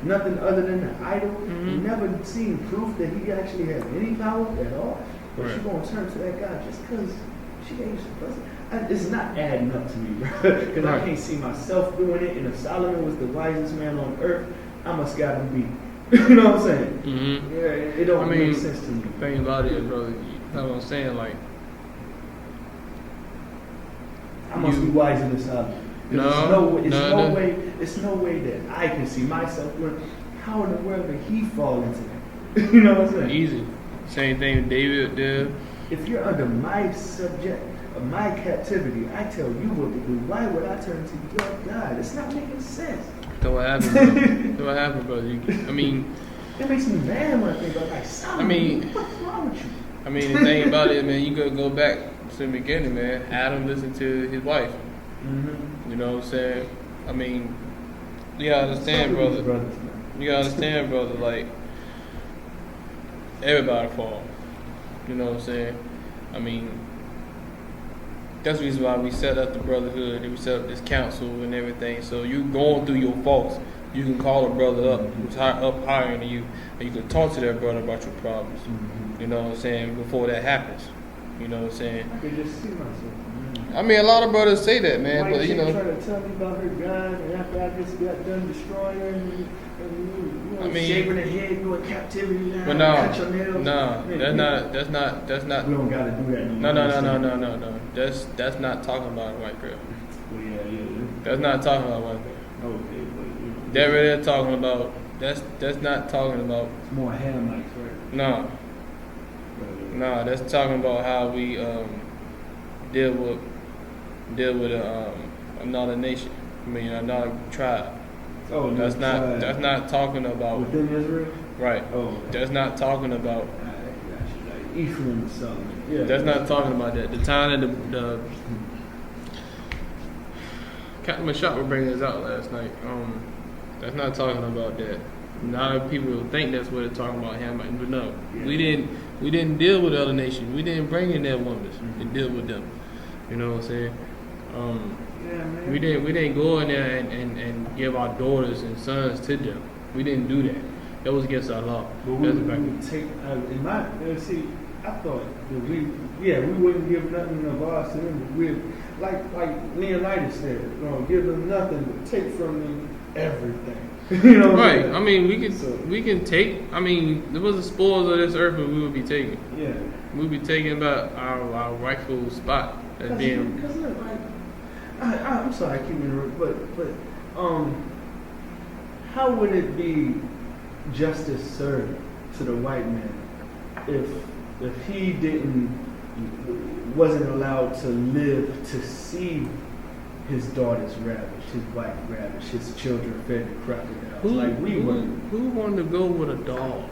nothing other than the idol. You never seen proof that he actually had any power at all. But Right. you gonna turn to that God just because she gave you some pussy? It's not adding up to me, bro. Because I can't see myself doing it. And if Solomon was the wisest man on earth, I must got him beat. You know what I'm saying? Mm-hmm. Yeah, it don't make sense to me. The thing about it is, brother, that's what I'm saying. Like, I must be wiser than Solomon. It's no way that I can see myself doing. How in the world did he fall into that? You know what I'm saying? easy. Same thing David did. If you're under my subject, of my captivity, I tell you what to do. Why would I turn to your God? It's not making sense. That's what happened, brother. That's what happened, brother. I mean, it makes me mad when I think about like Solomon. What's wrong with you? I mean, the thing about it, man, you gotta go back to the beginning, man. Adam listened to his wife. You know what I'm saying? I mean, you gotta understand, brother. You gotta understand, brother. Like, everybody fall. You know what I'm saying? I mean, that's the reason why we set up the Brotherhood and we set up this council and everything. So you going through your faults, you can call a brother up who's higher than you, and you can talk to that brother about your problems. You know what I'm saying? Before that happens. You know what I'm saying? I could just see myself. I mean, a lot of brothers say that, man, Why but you know. trying to tell me about her God, and after I just got done destroying her, and you I mean, shaving her head, you in captivity now, But no, cut your nails. that's not. We don't gotta do that no more. No. That's not talking about a white girl. Well, yeah. That's not talking about a white girl. Okay, but you know, That really talking about. That's not talking about. it's more Hamites, right? No, that's talking about how we deal with another nation. I mean, another tribe. Oh, That's not talking about. within Israel. Right. Oh, That's not talking about. like Ephraim or something. Yeah. That's not talking about that. The time that the Captain Mashak was bringing this out last night. That's not talking about that. A lot of people think that's what it's talking about, Hamite, but no, we didn't deal with other nations. We didn't bring in their women and deal with them. You know what I'm saying? Yeah, man. We didn't go in there and give our daughters and sons to them. We didn't do that. That was against our law. But we would take in my see. I thought that we wouldn't give nothing of ours to them. But we like Leonidas said, give them nothing but take from them everything. You know what Right. I'm saying? I mean, we can take. I mean, there was the spoils of this earth that we would be taking. Yeah. We'd be taking about our rightful spot as being. Because look, like I'm sorry, I keep interrupting, but how would it be justice served to the white man if he wasn't allowed to live to see his daughters ravished, his wife ravished, his children fed to crocodiles Who wanted to go with a dog?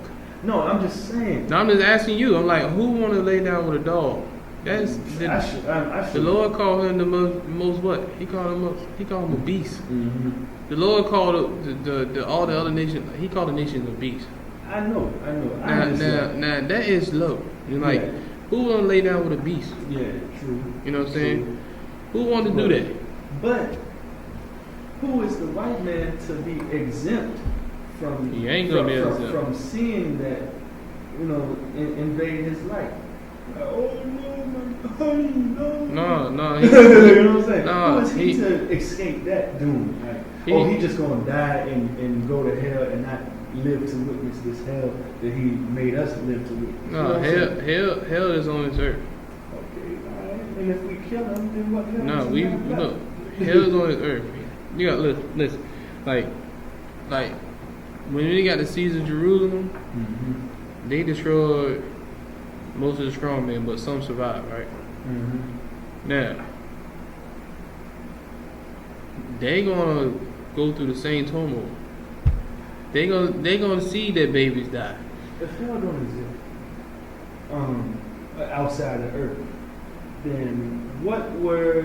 No, I'm just saying. No, I'm just asking you. I'm like, who want to lay down with a dog That's I the Lord called him the most what? He called him a beast. Mm-hmm. The Lord called all the other nations. He called the nations a beast. I know. Now that is low. You're like, Yeah. who want to lay down with a beast? Yeah, true. You know what I'm saying? True. Who want to do that? But who is the white man to be exempt from? He ain't gonna be exempt. From seeing that, invade his life. Oh no, my honey, no. No. You know what I'm saying? No, who is he to escape that doom? Like, he just gonna die and go to hell and not live to witness this hell that he made us live to witness. No, hell is on this earth. Okay, all right. And if we kill him, then what hell? No, is he gonna look, do? hell is on this earth. You got listen, like when we got the siege of Jerusalem, Mm-hmm. they destroyed most of the strong men, but some survived, right? Mm-hmm. Now they gonna go through the same turmoil. They gonna see their babies die. If hell don't exist outside of earth, then what were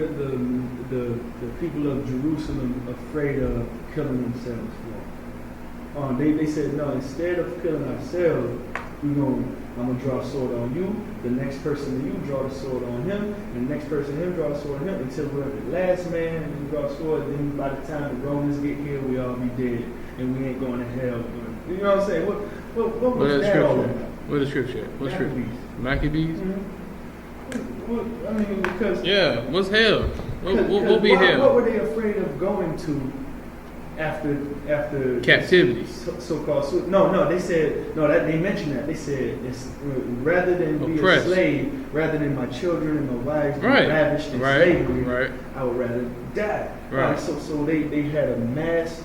the people of Jerusalem afraid of killing themselves for? They said, no, instead of killing ourselves, I'm gonna draw a sword on you. The next person you draw the sword on him, and the next person him draw a sword on him until we're the last man and draw a sword. Then by the time the Romans get here, we all be dead and we ain't going to hell. You know what I'm saying? What was that all about? What is scripture? What's scripture? Maccabees? Mm-hmm. I mean, because what's hell? What be hell? What were they afraid of going to after captivity? So-called. No. They said that they mentioned that. They said it's rather than be oppressed. A slave, rather than my children and my wives be Right. ravished in Right. slavery, Right. I would rather die. Right. So they had a mass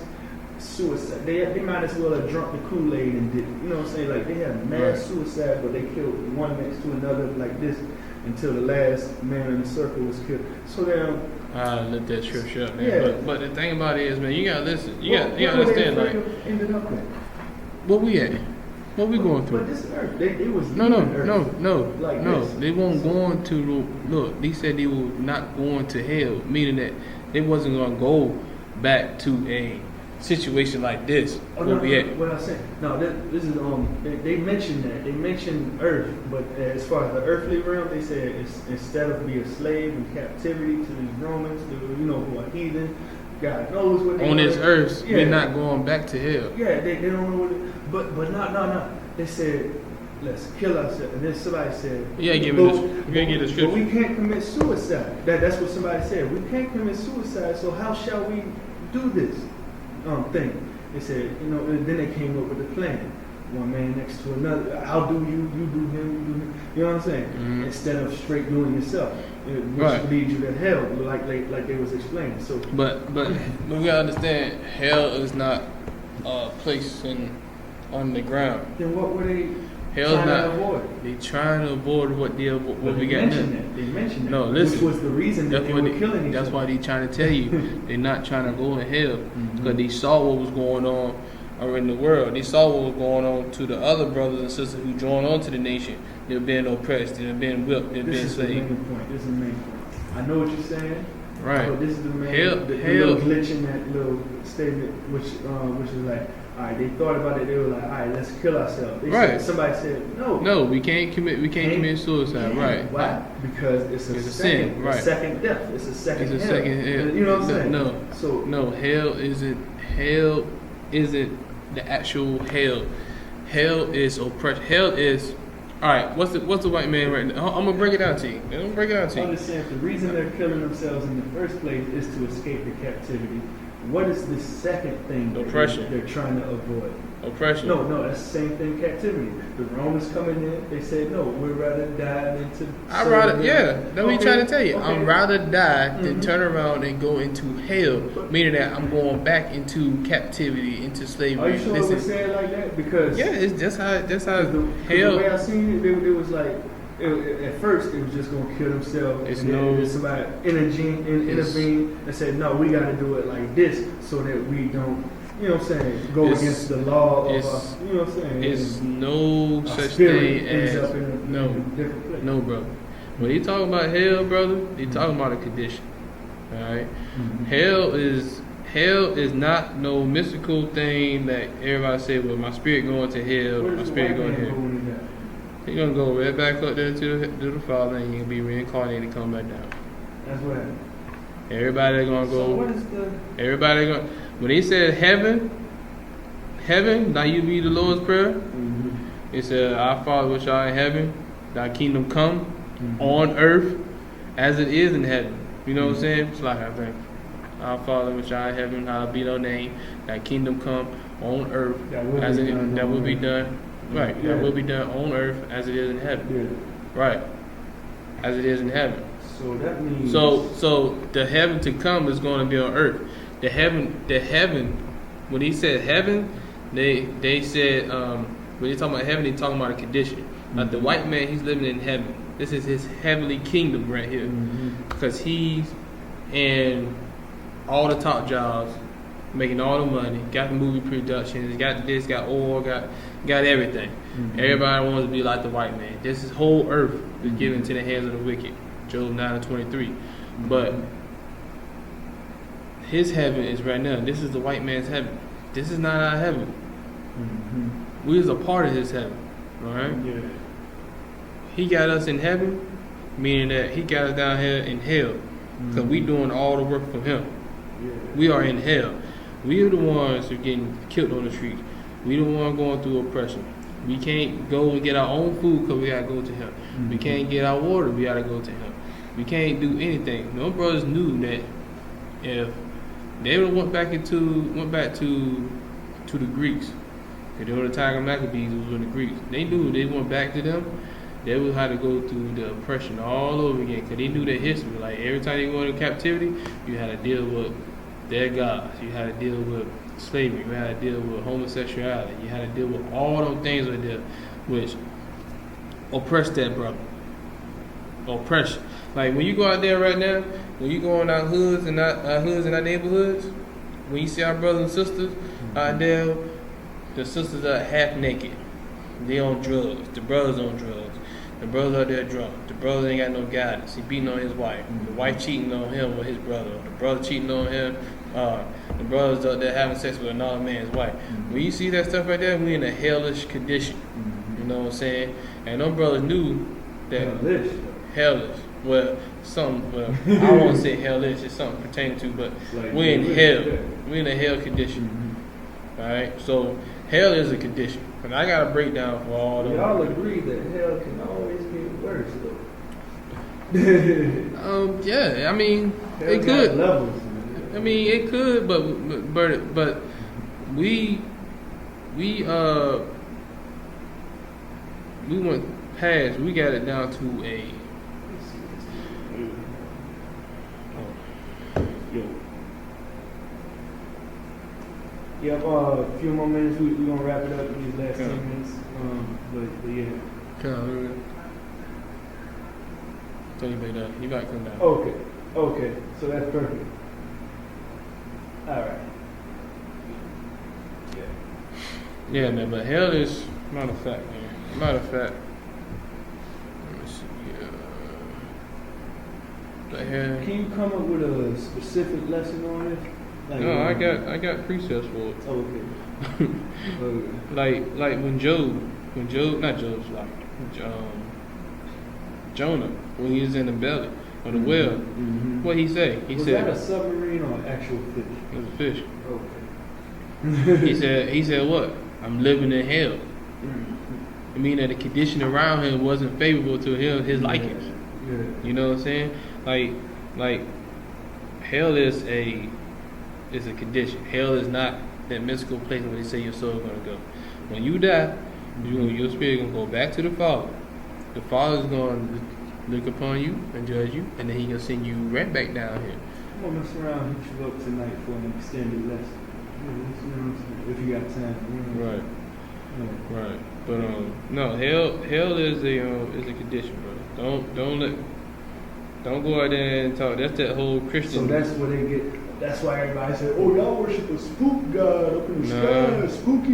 suicide. They might as well have drunk the Kool-Aid and did. You know what I'm saying? Like they had mass suicide, but they killed one next to another like this until the last man in the circle was killed. So then. Let that scripture up, man. Yeah. But the thing about it is, man, you gotta listen. You gotta What understand, were they like, afraid of ended up at? what we at? What we going But through? this earth, they was No. Like No. this. They won't going to look. They said they were not going to hell, meaning that they wasn't gonna go back to a situation like this. Where we at? What I said. No, this is They mentioned that. They mentioned earth, but as far as the earthly realm, they said instead of be a slave in captivity to these Romans, who are heathen. God knows what they On this were. earth, Yeah. we're not going back to hell. Yeah, they don't know what. But no. They said, let's kill ourselves. And then somebody said, You gotta give me this. You gotta give the but scripture. we can't commit suicide. That's what somebody said. We can't commit suicide, so how shall we do this thing? They said, and then they came up with a plan. One man next to another. I'll do you, you do him, you do him. You know what I'm saying? Mm-hmm. Instead of straight doing yourself, which Right. leads you to hell, like they was explaining. So, But we gotta understand, hell is not a place on the ground. then what were they Hell's trying not. to avoid? They trying to avoid what we got mentioned now. that. They mentioned that. No, listen. Which was the reason that they were killing each That's other. why they trying to tell you they're not trying to go to hell because they saw what was going on in the world. They saw what was going on to the other brothers and sisters who joined on to the nation. They're being oppressed. They're being whipped. They're being This is the main enslaved. point. This is the main point. I know what you're saying. Right. But this is the main Hell- the hell- little glitch in that little statement, which is like, all right, they thought about it. They were like, all right, let's kill ourselves. They Right. said, somebody said, no. No, we can't commit suicide. Right. Why? Because it's It's a second, sin, right. second death. It's a second It's a hell. second hell. You know what I'm saying? No. So No, hell isn't the actual hell. Hell is oppression. Hell is all right. What's the white man right now? I'm gonna break it down to you. I'm gonna break it down to you. understand the reason they're killing themselves in the first place is to escape the captivity. What is the second thing that Oppression. they're trying to avoid? Oppression. No, that's the same thing. Captivity. The Romans coming in, they said, no, we'd rather die than to. I'd serve rather, them." yeah. That's what he's trying to tell you. Okay. I'd rather die than Mhm. turn around and go into hell, meaning that I'm going back into captivity, into slavery. Are you sure it was said like that? Because Yeah, it's just how the hell. way I seen it, it was like. At first, it was just gonna kill themselves. It's and then no- somebody intervened and said, "No, we got to do it like this, so that we don't, you know what I'm saying, go It's- against the law of it's- us." You know what I'm saying? It's no Our such spirit thing ends as up in a different place. no, bro. When he talking about hell, brother, he talking about a condition. All right, hell is not no mystical thing that everybody say. Well, my spirit going to hell, my spirit going to hell. He gonna go right back up there to the Father, and he gonna be reincarnated and come back down. That's what. Everybody gonna go. So what is the? Everybody gonna. When he said heaven, now you read the Lord's prayer. It said, "Our Father which art in heaven, thy kingdom come on earth as it is in heaven." You know what I'm saying? It's like I think, "Our Father which art in heaven, hallowed be thy name, thy kingdom come on earth as it that will be done." Right, Yeah. that will be done on earth as it is in heaven. Yeah. Right, as it is in heaven. So that means. So the heaven to come is going to be on earth. The heaven. When he said heaven, they said when they talking about heaven, they talking about a condition. Like the white man, he's living in heaven. This is his heavenly kingdom right here, because he's in all the top jobs, making all the money, got the movie productions, got this, got oil, got everything. Everybody wants to be like the white man. This is whole earth is given to the hands of the wicked. Job 9:23. But his heaven is right now. This is the white man's heaven. This is not our heaven. We is a part of his heaven. All right. Yeah. He got us in heaven, meaning that he got us down here in hell, because we doing all the work for him. Yeah. We are in hell. We are the ones who are getting killed on the streets. We the ones going through oppression. We can't go and get our own food because we gotta go to him. We can't get our water. We gotta go to him. We can't do anything. No brothers knew that if they would have went back to the Greeks, because they were the Tiger Maccabees, who was the Greeks. They knew they went back to them. They would have to go through the oppression all over again, because they knew their history. Like every time they go into captivity, you had to deal with their gods. You had to deal with slavery. You had to deal with homosexuality. You had to deal with all those things right there, which oppressed that brother. Oppression. Like when you go out there right now, when you go in our hoods and our neighborhoods, when you see our brothers and sisters out there, the sisters are half naked. They on drugs. The brothers on drugs. The brothers out there drunk. The brother ain't got no guidance. He beating on his wife. The wife cheating on him with his brother. The brother cheating on him. The brothers out there having sex with another man's wife. When you see that stuff right there, we in a hellish condition. You know what I'm saying? And them brothers knew that hellish. Well, I won't say hellish. It's something pertaining to, but like we're in hell. We're in a hell condition. All right. So hell is a condition. And I got a breakdown for all of them. Y'all agree that hell can always get worse, though? Yeah, I mean, hell it could. Levels, I mean, it could, but we went past. We got it down to a. Yep, a few more minutes. We're going to wrap it up in these last 10 minutes. But yeah. Come on. Tell you about that. You might come down. Okay. So that's perfect. All right. Yeah, man, but hell is, matter of fact, let me see here. But hell, can you come up with a specific lesson on this? Like, no, I got precepts for it. Okay. Like when Jonah, when he was in the belly of the whale, what he say? He was said, that a submarine or an actual fish? It was a fish. Okay. he said what? I'm living in hell. I mean that the condition around him wasn't favorable to him, his likings. Yeah. You know what I'm saying? Like hell is a condition. Hell is not that mystical place where they say your soul is gonna go. When you die, your spirit gonna go back to the Father. The Father is gonna look upon you and judge you, and then he gonna send you right back down here. I'm gonna mess around and hit you up tonight for an extended lesson. If you got time. Right. Right. But no, hell is a condition, bro. Don't go out there and talk. That's that whole Christian. So that's where they get. That's why everybody said, "Oh, y'all worship a spook god up in the sky, spooky."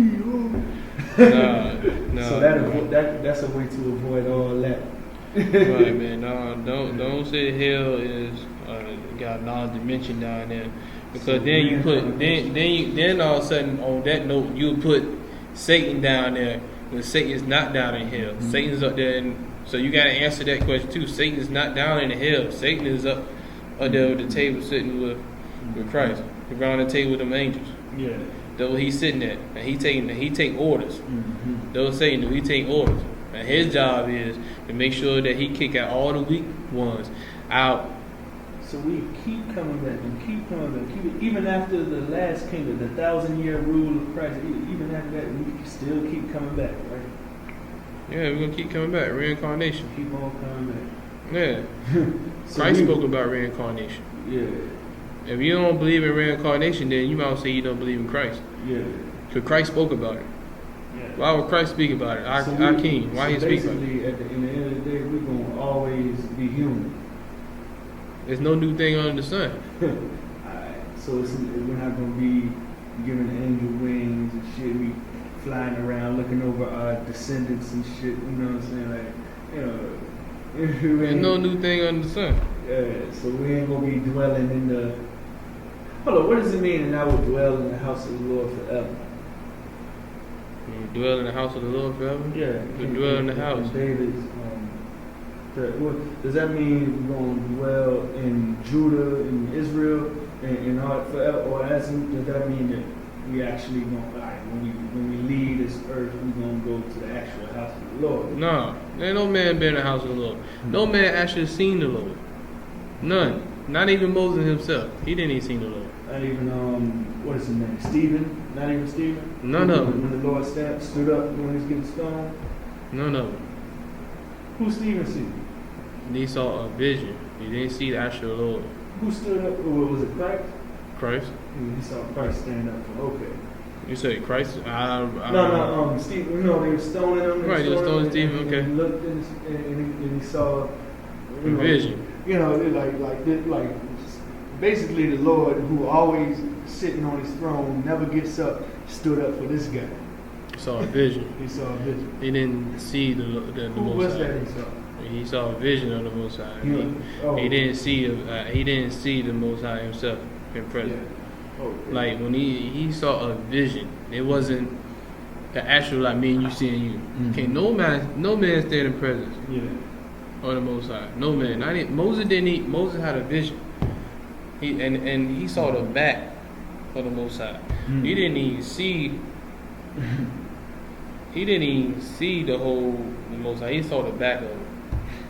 No. So that's a way to avoid all that. Right, man. No, don't say hell is got another dimension down there, because So then you put then then all of a sudden on that note you put Satan down there when Satan is not down in hell. Mm-hmm. Satan's up there, and so you got to answer that question too. Satan is not down in hell. Satan is up there with the table sitting with Christ, around the table with them angels. Yeah. That's where he's sitting at, and he take orders. Mm-hmm. That's what Satan do. He take orders. And his job is to make sure that he kick out all the weak ones out. So we keep coming back and keep coming back. Even after the last kingdom, the 1,000-year rule of Christ, even after that, we still keep coming back, right? Yeah, we're gonna keep coming back. Reincarnation. Keep on coming back. Yeah. So Christ spoke about reincarnation. Yeah. If you don't believe in reincarnation, then you might say you don't believe in Christ. Yeah. Because Christ spoke about it. Yeah. Why would Christ speak about it? Our King. Why he speak about it? Basically, in the end of the day, we're going to always be human. There's no new thing under the sun. Alright, so we're not going to be giving angel wings and shit. We flying around looking over our descendants and shit. You know what I'm saying? Like, you know. There's no new thing under the sun. Yeah, so we ain't going to be dwelling in the. Hold on, what does it mean that I will dwell in the house of the Lord forever? You dwell in the house of the Lord forever? Yeah. You dwell in the house. David's, does that mean we're going to dwell in Judah and Israel and all forever? Or does that mean that we actually going to, like, when we leave this earth, we're going to go to the actual house of the Lord? No. There ain't no man been in the house of the Lord. No man actually seen the Lord. None. Not even Moses himself. He didn't even see the Lord. Not even, what is his name? Stephen? Not even Stephen? None of them. When the Lord stood up when he was getting stoned? None of them. Who Stephen see? He saw a vision. He didn't see the actual Lord. Who stood up? Or was it Christ? Christ? He saw Christ stand up for, okay. You say Christ? No, Stephen, they were stoning him. Right, they were stoning Stephen, okay. And he looked and he saw A vision. You know, like basically the Lord, who always sitting on his throne, never gets up, stood up for this guy. He saw a vision. He saw a vision. He didn't see the Who Most was High. that he saw? He saw a vision of the Most High. Yeah. He didn't see the Most High himself in present. Yeah. Okay. Like when he saw a vision, it wasn't the actual like me and you seeing you. Mm-hmm. Okay, no man stand in presence Yeah. of the Most High. No man. Moses had a vision. He saw the back of the Most High. Mm. He didn't even see. He didn't even see the Most High. He saw the back of it,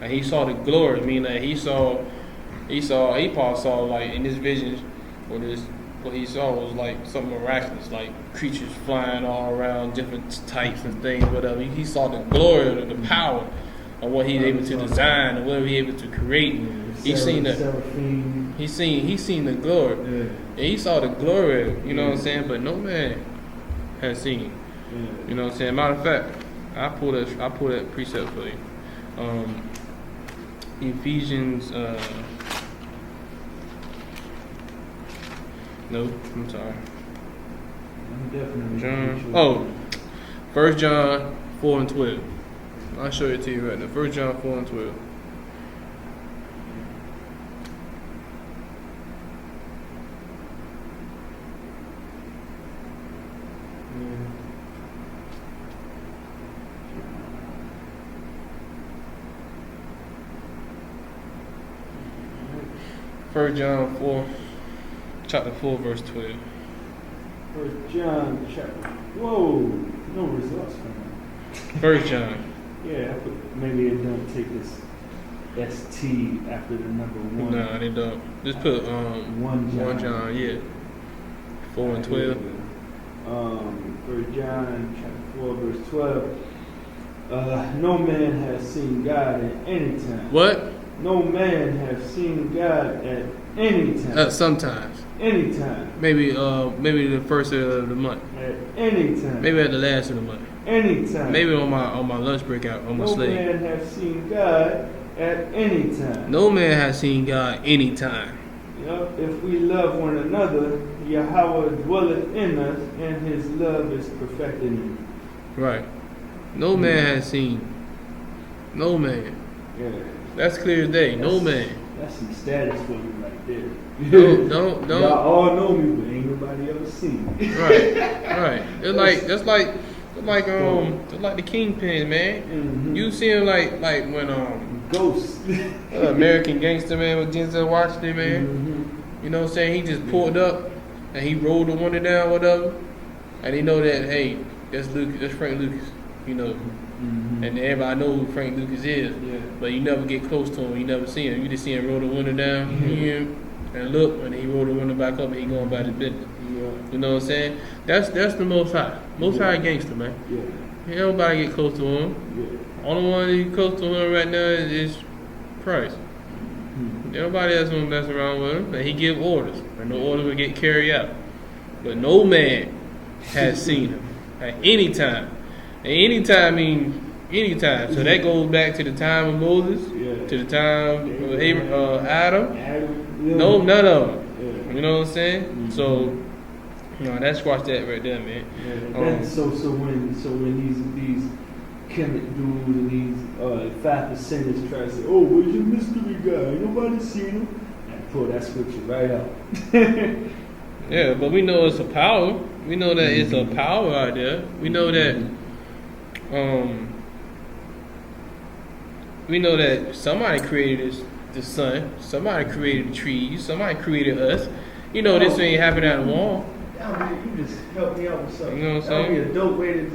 and he saw the glory. I mean, like he probably saw like in his visions, what he saw was like something miraculous, like creatures flying all around, different types and things, whatever. He saw the glory of the power of what he's able to design and what he's able to create. He seen the glory. Yeah. And he saw the glory, you know what I'm saying? But no man has seen. Yeah. You know what I'm saying? Matter of fact, I pull that precept for you. Ephesians. No, I'm sorry. I'm definitely John. 1 John 4 and 12. I'll show it to you right now. 1 John 4 and 12. Yeah. 1 John 4, chapter 4, verse 12. 1 John chapter. Whoa, no results from that. 1 John. Yeah, maybe it don't take this ST after the number 1. Nah, they don't. Just put 1 John, yeah. 4 and 12. 1 John chapter 4 verse 12. No man has seen God at any time. What? No man has seen God at any time. Sometimes. Anytime. Maybe the first of the month. At any time. Maybe at the last of the month. Anytime. Maybe on my lunch break out on my slave. No man has seen God at any time. No man has seen God any time. If we love one another, Yahweh dwelleth in us, and his love is perfected in us. Right. No man has seen. No man Yeah. That's clear as day. No man. That's some status for you right there. Don't. Y'all all know me, but ain't nobody ever seen me. Right. That's like the Kingpin, man. Mm-hmm. You see him like when Ghost. American Gangster, man, with Denzel Washington, man. Mm-hmm. You know what I'm saying? He just pulled up and he rolled the window down, whatever, and he know that, hey, that's Frank Lucas, you know. Mm-hmm. And everybody know who Frank Lucas is. Yeah. But you never get close to him. You never see him. You just see him roll the window down, and look, and he roll the window back up, and he going about his business. Yeah. You know what I'm saying? That's the Most High. Most High gangster, man. Yeah. Ain't nobody get close to him. Yeah. Only one that get close to him right now is Christ. Mm-hmm. Ain't nobody else gonna mess around with him. And he give orders, and the orders will get carried out. But no man has seen him at any time. And anytime mean anytime. So that goes back to the time of Moses, to the time of Adam. Yeah. No, none of them. Yeah. You know what I'm saying? Mm-hmm. So, that squash that right there, man. Yeah, so when these chemic dudes and these 5%ers try to say, oh, where's your mystery guy? Nobody seen him. And pull that scripture right out. Yeah, but we know it's a power. We know that it's a power out there. We know that somebody created the sun, somebody created the trees, somebody created us. You know this ain't happening at the wall. You just help me out with something. You know what I'm That would saying? be a dope way to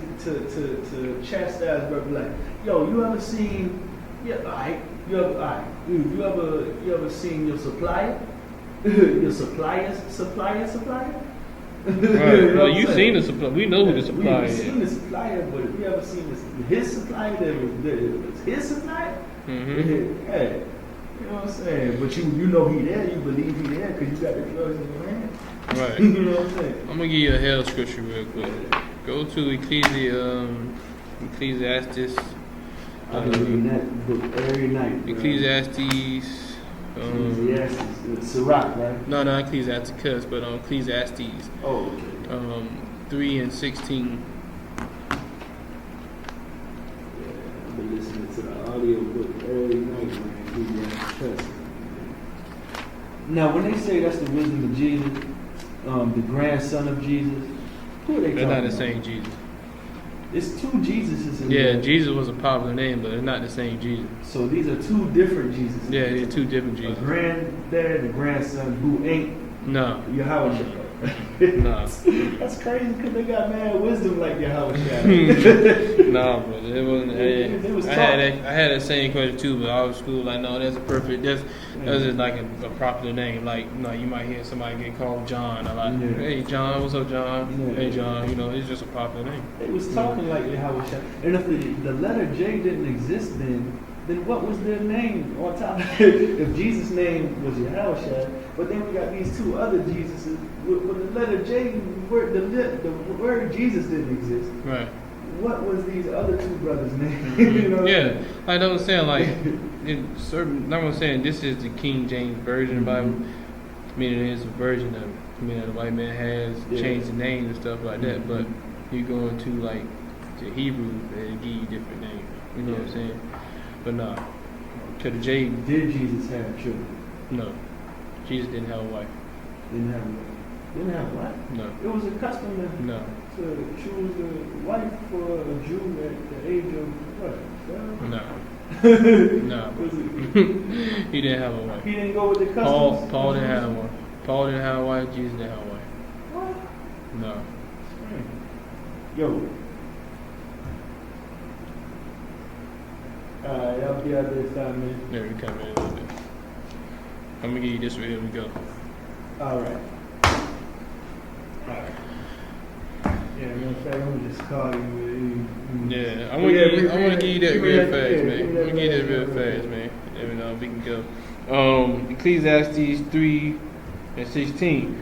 chastise brother. Like, yo, you ever seen? Yeah, alright. You ever seen your supplier? Your supplier? Right. Well, you seen the supplier. We know who the supplier We've is. seen the supplier, but if you ever seen his supplier, that was his supplier. Mm-hmm. Hey, you know what I'm saying? But you know he there. You believe he there because you got the drugs in your hand. Right. You know what I'm saying? I'm gonna give you a hell scripture real quick. Go to Ecclesiastes. I've been reading that book every night. Bro. Ecclesiastes. Ecclesiastes. Sirach, right? No, not Ecclesiasticus, but Ecclesiastes. Oh, okay. 3 and 16. Yeah, I've been listening to the audio book every night, man. Ecclesiastes. Now, when they say that's the wisdom of Jesus, the grandson of Jesus, who are they They're talking not the about? same Jesus. It's two Jesuses in Yeah, there. Jesus was a popular name, but it's not the same Jesus. So these are two different Jesuses. Yeah, they're two different A Jesus. granddad and a grandson who ain't No, Yahweh. no. That's crazy because they got mad wisdom like Yahweh. No, but it wasn't. It was I had that same question too, but I was school like, no, that's just like a popular name. Like, you might hear somebody get called John. I'm like, hey John, what's up, John? Yeah. Hey John, it's just a popular name. They was talking like Yahweh. And if the letter J didn't exist then what was their name on top of it? If Jesus' name was Yahweh, but then we got these two other Jesuses. With the letter J, the word Jesus didn't exist. Right. What was these other two brothers' names? You know? Yeah, like I was saying, like I was saying, this is the King James Version Bible, meaning it's a version of, the white man has changed the names and stuff like that. But you go into like the Hebrew, they give you different names. You know what I'm saying? But no, to the J. Did Jesus have children? No, Jesus didn't have a wife. Didn't have a wife? No. It was a custom to choose a wife for a Jew at the age of what? 7? No. No. Was it? He didn't have a wife. He didn't go with the customs? Paul didn't have one. Paul didn't have a wife. Jesus didn't have a wife. What? No. Yo. Alright, I'll be out there in 5 minutes. There we come in a little bit. I'm gonna give you this right here. We go. Alright. Yeah, matter of fact, I'm gonna just call you. Yeah, I want to give you that real fast, man. I'm gonna give you that real fast, man. Let me know we can go. Ecclesiastes 3 and 16.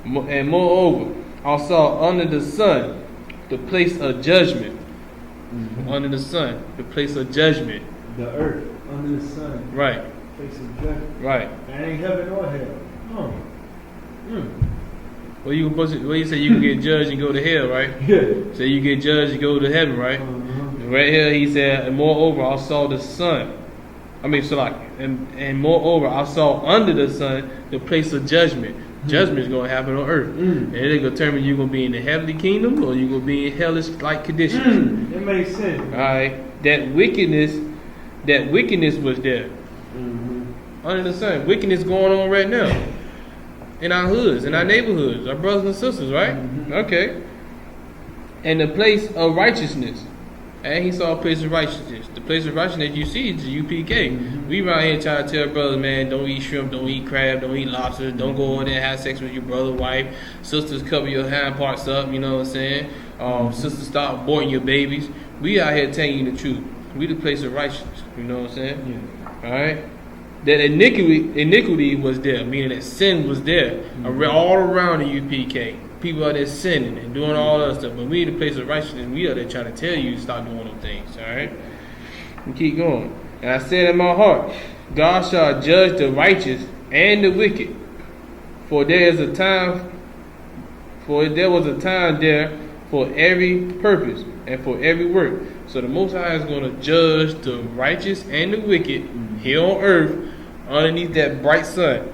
And moreover, I saw under the sun the place of judgment. Under the sun, the place of judgment. The earth, under the sun. Right. Place of judgment. Right. That ain't heaven or hell. Oh. Well, you say you can get judged and go to hell, right? Yeah. So you get judged and go to heaven, right? Right here he said, and moreover I saw the sun I mean, so like, and moreover, I saw under the sun the place of judgment. Judgment is going to happen on earth, and it'll determine you're going to be in the heavenly kingdom or you're going to be in hellish like conditions. It makes sense. All right, that wickedness was there under the sun. Wickedness going on right now in our hoods, in our neighborhoods, our brothers and sisters, right? Okay, and the place of righteousness. And he saw a place of righteousness. The place of righteousness you see is the U.P.K. We around here trying to tell brothers, man, don't eat shrimp, don't eat crab, don't eat lobster, don't go over there and have sex with your brother, wife. Sisters, cover your hind parts up, you know what I'm saying? Sisters, stop aborting your babies. We out here telling you the truth. We the place of righteousness, you know what I'm saying? Yeah. All right? That iniquity was there, meaning that sin was there all around the U.P.K. People out there sinning and doing all that stuff. But we in the place of righteousness, we are there trying to tell you to stop doing those things. Alright? We keep going. And I said in my heart, God shall judge the righteous and the wicked. For there was a time there for every purpose and for every work. So the Most High is going to judge the righteous and the wicked here on earth underneath that bright sun.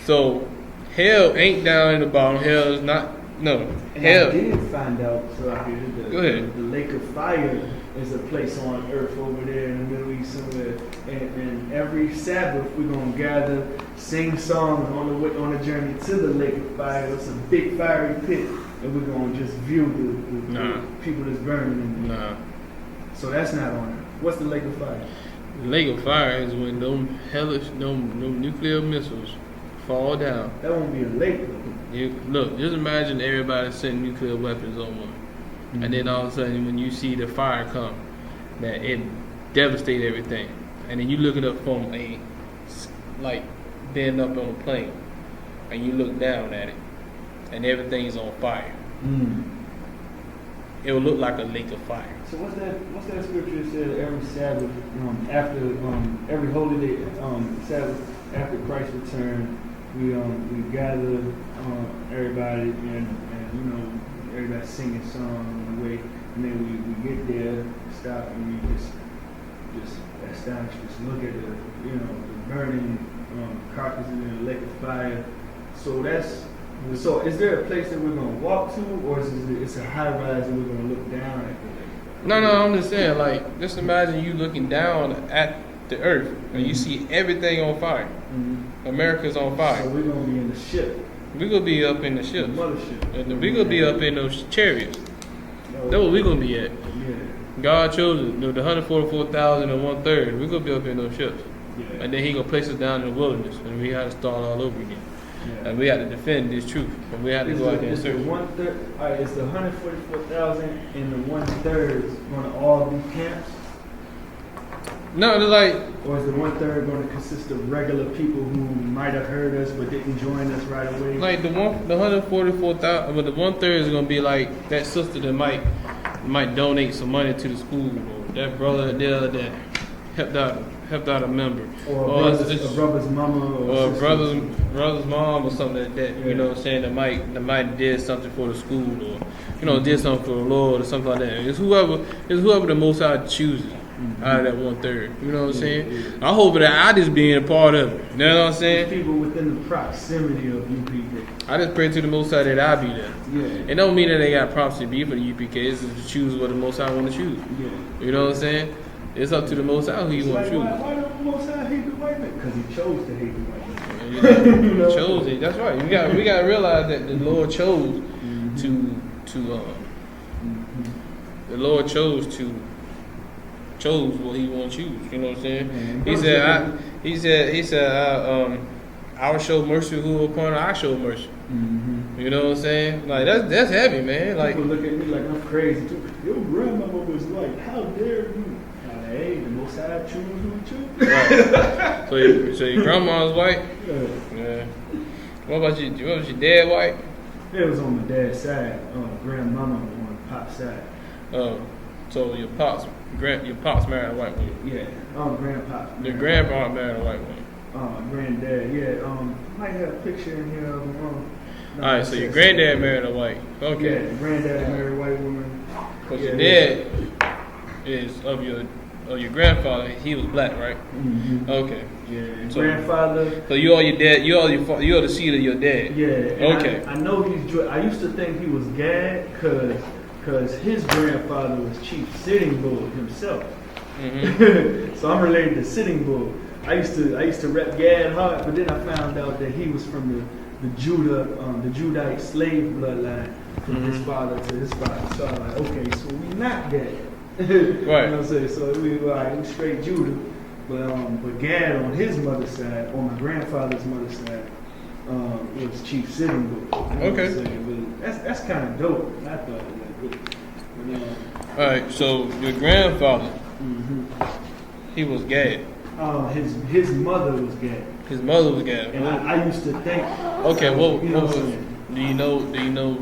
So hell ain't down in the bottom. Hell is not. No. And hell. I did find out. So I Go ahead. The lake of fire is a place on earth over there in the Middle East somewhere. And every Sabbath we're gonna gather, sing songs on the journey to the lake of fire. It's a big fiery pit, and we're gonna just view the people that's burning in there. So that's not on earth. What's the lake of fire? The lake of fire is when them hellish, them nuclear missiles fall down. That won't be a lake though. Look, just imagine everybody sending nuclear weapons on one. And then all of a sudden when you see the fire come, that it devastates everything. And then you look it up from being up on a plane, and you look down at it, and everything's on fire. It will look like a lake of fire. So what's that scripture that said every Sabbath, after every holy day, Sabbath after Christ's return, we gather everybody and everybody singing songs on the way, and then we get there, stop, and we just astonished, just look at the burning carcasses in the lake of fire. So is there a place that we're gonna walk to, or is it's a high rise and we're gonna look down at the lake? No, I'm just saying, like, just imagine you looking down at the earth and you see everything on fire. America's on fire. So we're gonna be in the ship. We're gonna be up in the ship. The mothership. And we're gonna be up in those chariots. That's what we're gonna be at. Yeah. God chose it, the 144,000 and 1/3. We're gonna be up in those ships. Yeah. And then He gonna place us down in the wilderness, and we have to start all over again. Yeah. And we have to defend this truth, and we have to go out there and search. Is the 144,000 and the 1/3 going to all be camps? No, it's like, Or is the 1/3 going to consist of regular people who might have heard us but didn't join us right away? the 144,000, but the 1/3 is gonna be like that sister that might donate some money to the school, or that brother there that helped out a member, or a brother's mama, or a brother's mom, or something like that. You know what I'm saying? That might did something for the school, or did something for the Lord, or something like that. It's whoever the Most High chooses out of that 1/3. You know what I'm saying? Yeah. I hope that I just being a part of it. You know what I'm saying? People within the proximity of U.P.K. I just pray to the Most High that I be there. Yeah. It don't mean that they got props to be for the U.P.K. It's just to choose what the Most High want to choose. Yeah. You know what I'm saying? It's up to the Most High who you want to choose. Why don't the Most High hate the white man? Because He chose to hate the white man. He chose it. That's right. We got to realize that the Lord chose the Lord chose what He want to choose. You know what I'm saying? He said, I will show mercy who upon I show mercy. You know what I'm saying? Like that's heavy, man. Like people look at me like I'm crazy too. Your grandmama was like, "How dare you?" Hey, the Most High choose who He choose. Right. So your grandma's white? Yeah. What about you? What was your dad white? It was on my dad's side. Grandmama on Pop's side. So your pops married a white woman. Yeah. Grandpa. Your grandpa married a white woman. Granddad. Yeah. Might have a picture in here of him. All right. So your granddad married a white. Okay. Yeah. Granddad married a white woman. But your dad is of your grandfather, he was black, right? Mm-hmm. Okay. Yeah. So, Grandfather. So you are your dad. You are the seed of your dad. Yeah. Okay. I know he's. I used to think he was Gad because his grandfather was Chief Sitting Bull himself. Mm-hmm. So I'm related to Sitting Bull. I used to rep Gad hard, but then I found out that he was from the Judite slave bloodline from his father to his father. So I'm like, okay, so we not Gad. Right. You know what I'm saying? So we straight Judah. But Gad on his mother's side, on my grandfather's mother's side, was Chief Sitting Bull. You know Okay. what I'm saying? But that's kind of dope. I thought it was good. All right. So your grandfather, he was Gad. His mother was Gad. His mother was Gad. And I used to think. Okay. Well, you know what what I'm was? saying? Do you know?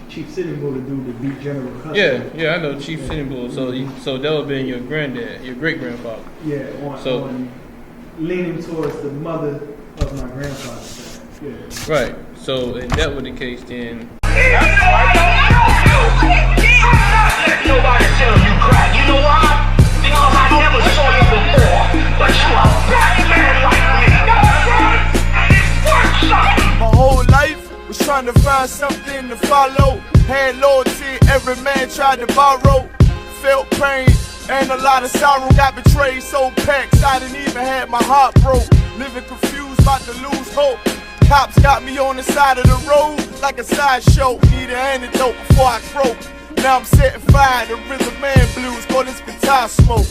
Chief Sitting Bull, the dude that beat General Custer. Yeah. I know Chief Sitting Bull. So that would have been your granddad, your great grandfather. Yeah. On leaning towards the mother of my grandfather's side. Yeah. Right. So if that was the case, then. Nobody tell you crack. You know why? Because I never saw you before. But you a black man like me. And it's worth something. My whole life was trying to find something to follow. Had loyalty, every man tried to borrow. Felt pain and a lot of sorrow. Got betrayed, so packed, I didn't even have my heart broke. Living confused, about to lose hope. Cops got me on the side of the road like a sideshow. Need an antidote before I croak. Now I'm setting fire to rhythm man blues, call this guitar smoke.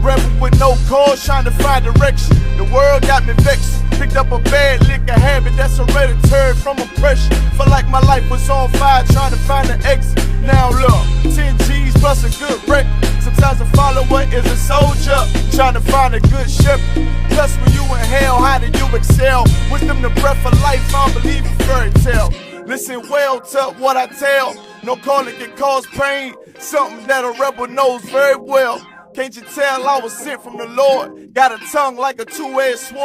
Rebel with no cause, trying to find direction. The world got me vexed. Picked up a bad liquor habit that's hereditary from oppression. Felt like my life was on fire, trying to find an exit. Now look, 10 G's plus a good record. Sometimes a follower is a soldier, trying to find a good shepherd. Plus when you in hell, how do you excel? Wisdom the breath of life, I don't believe in fairy tale. Listen well to what I tell. No calling can cause pain. Something that a rebel knows very well. Can't you tell I was sent from the Lord? Got a tongue like a two-edged sword.